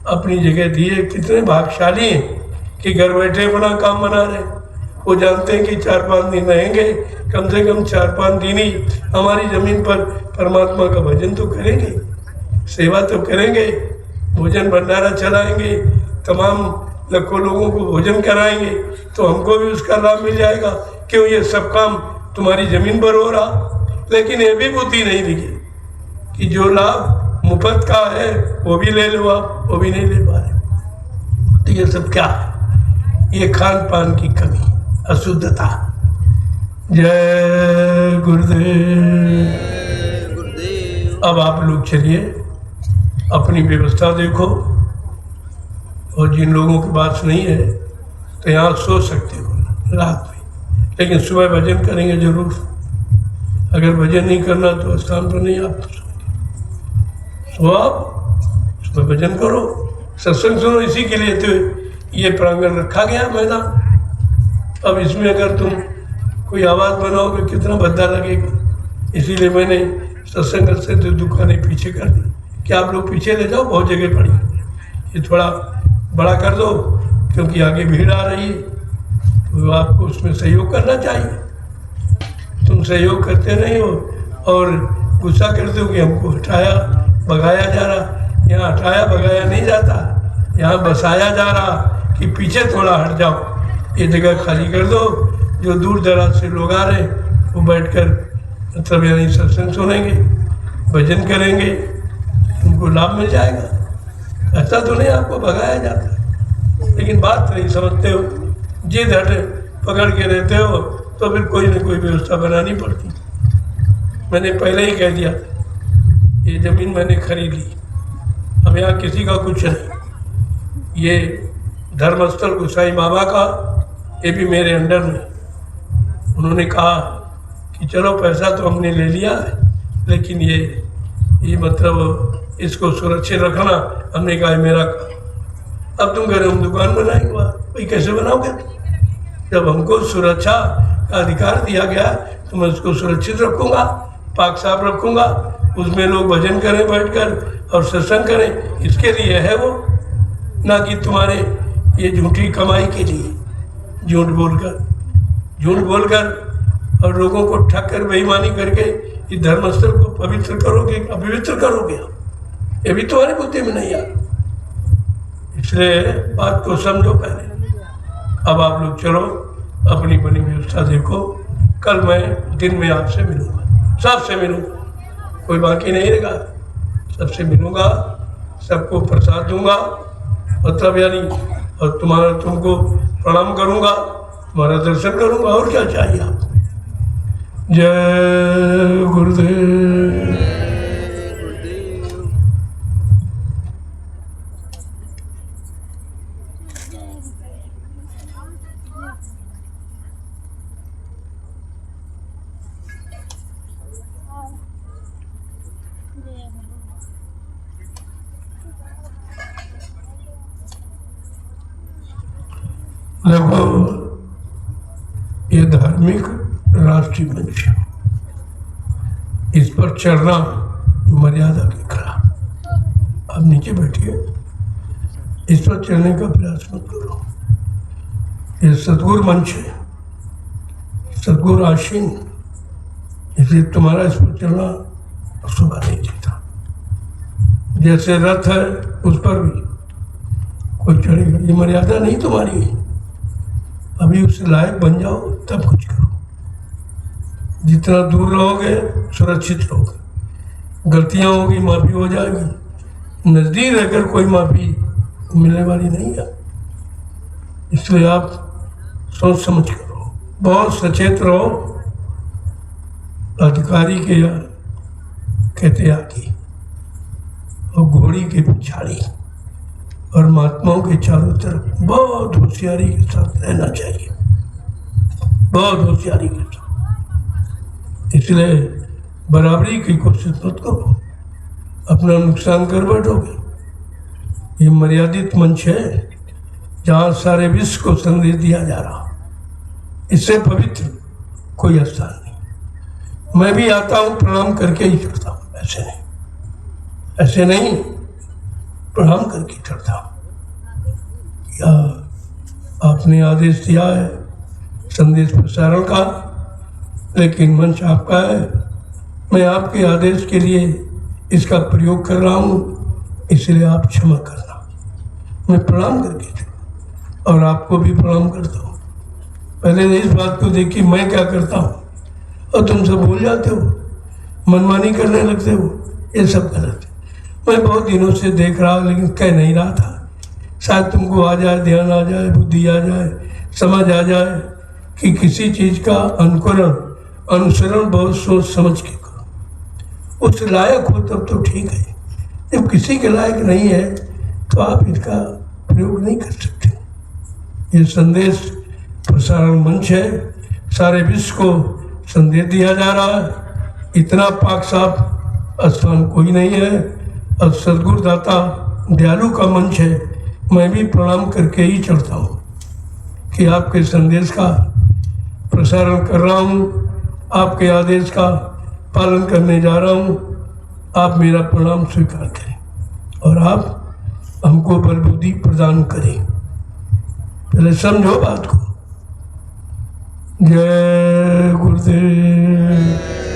अपनी जगह दी है, कितने भाग्यशाली हैं कि घर बैठे अपना काम बना रहे। वो जानते हैं कि 4-5 दिन रहेंगे, कम से कम 4-5 दिन ही हमारी ज़मीन पर परमात्मा का भजन तो करेंगे, सेवा तो करेंगे, भोजन भंडारा चलाएंगे, तमाम लाखों लोगों को भोजन कराएंगे, तो हमको भी उसका लाभ मिल जाएगा। क्यों ये सब काम तुम्हारी ज़मीन पर हो रहा? लेकिन ये भी बुद्धि नहीं दिखी कि जो लाभ मुफ्त का है वो भी ले लो आप, वो भी नहीं ले पा रहे। तो ये सब क्या है? ये खान पान की कमी, अशुद्धता। जय गुरुदेव। गुरुदेव। अब आप लोग चलिए अपनी व्यवस्था देखो, और जिन लोगों के पास नहीं है तो यहाँ सो सकते हो रात में, लेकिन सुबह भजन करेंगे जरूर। अगर भजन नहीं करना तो स्थान पर नहीं आप सो, आप सुबह भजन करो, सत्संग सुनो। इसी के लिए तो ये प्रांगण रखा गया मैदान। अब इसमें अगर तुम कोई आवाज़ बनाओगे कितना भद्दा लगेगा, इसीलिए मैंने सत्संग से तो दुकानें पीछे कर दी कि आप लोग पीछे ले जाओ, बहुत जगह पड़ी, ये थोड़ा बड़ा कर दो क्योंकि आगे भीड़ आ रही है, तो आपको उसमें सहयोग करना चाहिए। तुम सहयोग करते नहीं हो और गुस्सा करते हो कि हमको हटाया भगाया जा रहा। यहाँ हटाया भगाया नहीं जाता, यहाँ बसाया जा रहा कि पीछे थोड़ा हट जाओ, ये जगह खाली कर दो। जो दूर दराज से लोग आ रहे हैं वो बैठकर मतलब यानी सत्संग सुनेंगे, भजन करेंगे, उनको लाभ मिल जाएगा। ऐसा तो नहीं आपको भगाया जाता, लेकिन बात नहीं समझते हो, जिद हट पकड़ के रहते हो, तो फिर कोई ना कोई व्यवस्था बनानी पड़ती। मैंने पहले ही कह दिया ये ज़मीन मैंने खरीद ली, अब यहाँ किसी का कुछ नहीं। ये धर्मस्थल गोसाई बाबा का, ये भी मेरे अंडर में। उन्होंने कहा कि चलो पैसा तो हमने ले लिया है, लेकिन ये मतलब इसको सुरक्षित रखना, हमने कहा है मेरा काम। अब तुम कह रहे हो हम दुकान बनाएंगे, भाई कैसे बनाओगे? जब हमको सुरक्षा का अधिकार दिया गया तो मैं उसको सुरक्षित रखूँगा, पाक साफ रखूँगा, उसमें लोग भजन करें बैठकर और सत्संग करें, इसके लिए है वो, ना कि तुम्हारे ये झूठी कमाई के लिए। झूठ बोलकर और लोगों को ठग कर बेईमानी करके इस धर्मस्थल को पवित्र करोगे, अपवित्र करोगे, ये भी तुम्हारी बुद्धि में नहीं आया। इसलिए बात को समझो पहले। अब आप लोग चलो अपनी बनी व्यवस्था देखो, कल मैं दिन में आपसे मिलूंगा, सबसे मिलूंगा, कोई बाकी नहीं रहेगा, सबसे मिलूंगा, सबको प्रसाद दूंगा, मतलब यानी, और तुमको प्रणाम करूंगा, तुम्हारा दर्शन करूंगा, और क्या चाहिए आपको। जय गुरुदेव। देखो ये धार्मिक राष्ट्रीय मंच है, इस पर चढ़ना मर्यादा के खिलाफ। आप नीचे बैठिए, इस पर चढ़ने का प्रयास मत करो। ये सतगुरु मंच है, सतगुरु आशीन, इसलिए तुम्हारा इस पर चलना शोभा नहीं देता। जैसे रथ है उस पर भी कोई चढ़ेगा, ये मर्यादा नहीं तुम्हारी है। अभी उससे लायक बन जाओ तब कुछ करो। जितना दूर रहोगे सुरक्षित रहोगे, गलतियां होगी माफ़ी हो जाएगी, नज़दीक रहकर कोई माफ़ी मिलने वाली नहीं है। इसलिए आप सोच समझ करो, बहुत सचेत रहो। अधिकारी के कहते आगे और घोड़ी के पिछाड़ी और महात्माओं के चारों तरफ बहुत होशियारी के साथ रहना चाहिए, बहुत होशियारी के साथ। इसलिए बराबरी की कोशिश मत करो, अपना नुकसान कर बैठोगे। ये मर्यादित मंच है जहाँ सारे विश्व को संदेश दिया जा रहा, इससे पवित्र कोई स्थान नहीं। मैं भी आता हूँ प्रणाम करके ही चढ़ता हूँ, ऐसे नहीं प्रणाम करके चढ़ता हूँ। या आपने आदेश दिया है संदेश प्रसारण का, लेकिन मंच आपका है। मैं आपके आदेश के लिए इसका प्रयोग कर रहा हूँ, इसलिए आप क्षमा करना। मैं प्रणाम करके और आपको भी प्रणाम करता हूँ। पहले इस बात को देखिए मैं क्या करता हूँ और तुम सब भूल जाते हो, मनमानी करने लगते हो। ये सब गलत है। मैं बहुत दिनों से देख रहा लेकिन कह नहीं रहा था। शायद तुमको आ जाए, ध्यान आ जाए, बुद्धि आ जाए, समझ आ जाए कि किसी चीज़ का अनुसरण बहुत सोच समझ के करो। उस लायक हो तब तो ठीक है, जब किसी के लायक नहीं है तो आप इसका प्रयोग नहीं कर सकते। ये संदेश प्रसारण मंच है, सारे विश्व को संदेश दिया जा रहा है। इतना पाक साफ स्थान कोई नहीं है और सदगुरु दाता दयालु का मंच है। मैं भी प्रणाम करके ही चढ़ता हूँ कि आपके संदेश का प्रसारण कर रहा हूँ, आपके आदेश का पालन करने जा रहा हूँ। आप मेरा प्रणाम स्वीकार करें और आप हमको बल बुद्धि प्रदान करें। पहले समझो बात को। जय गुरुदेव।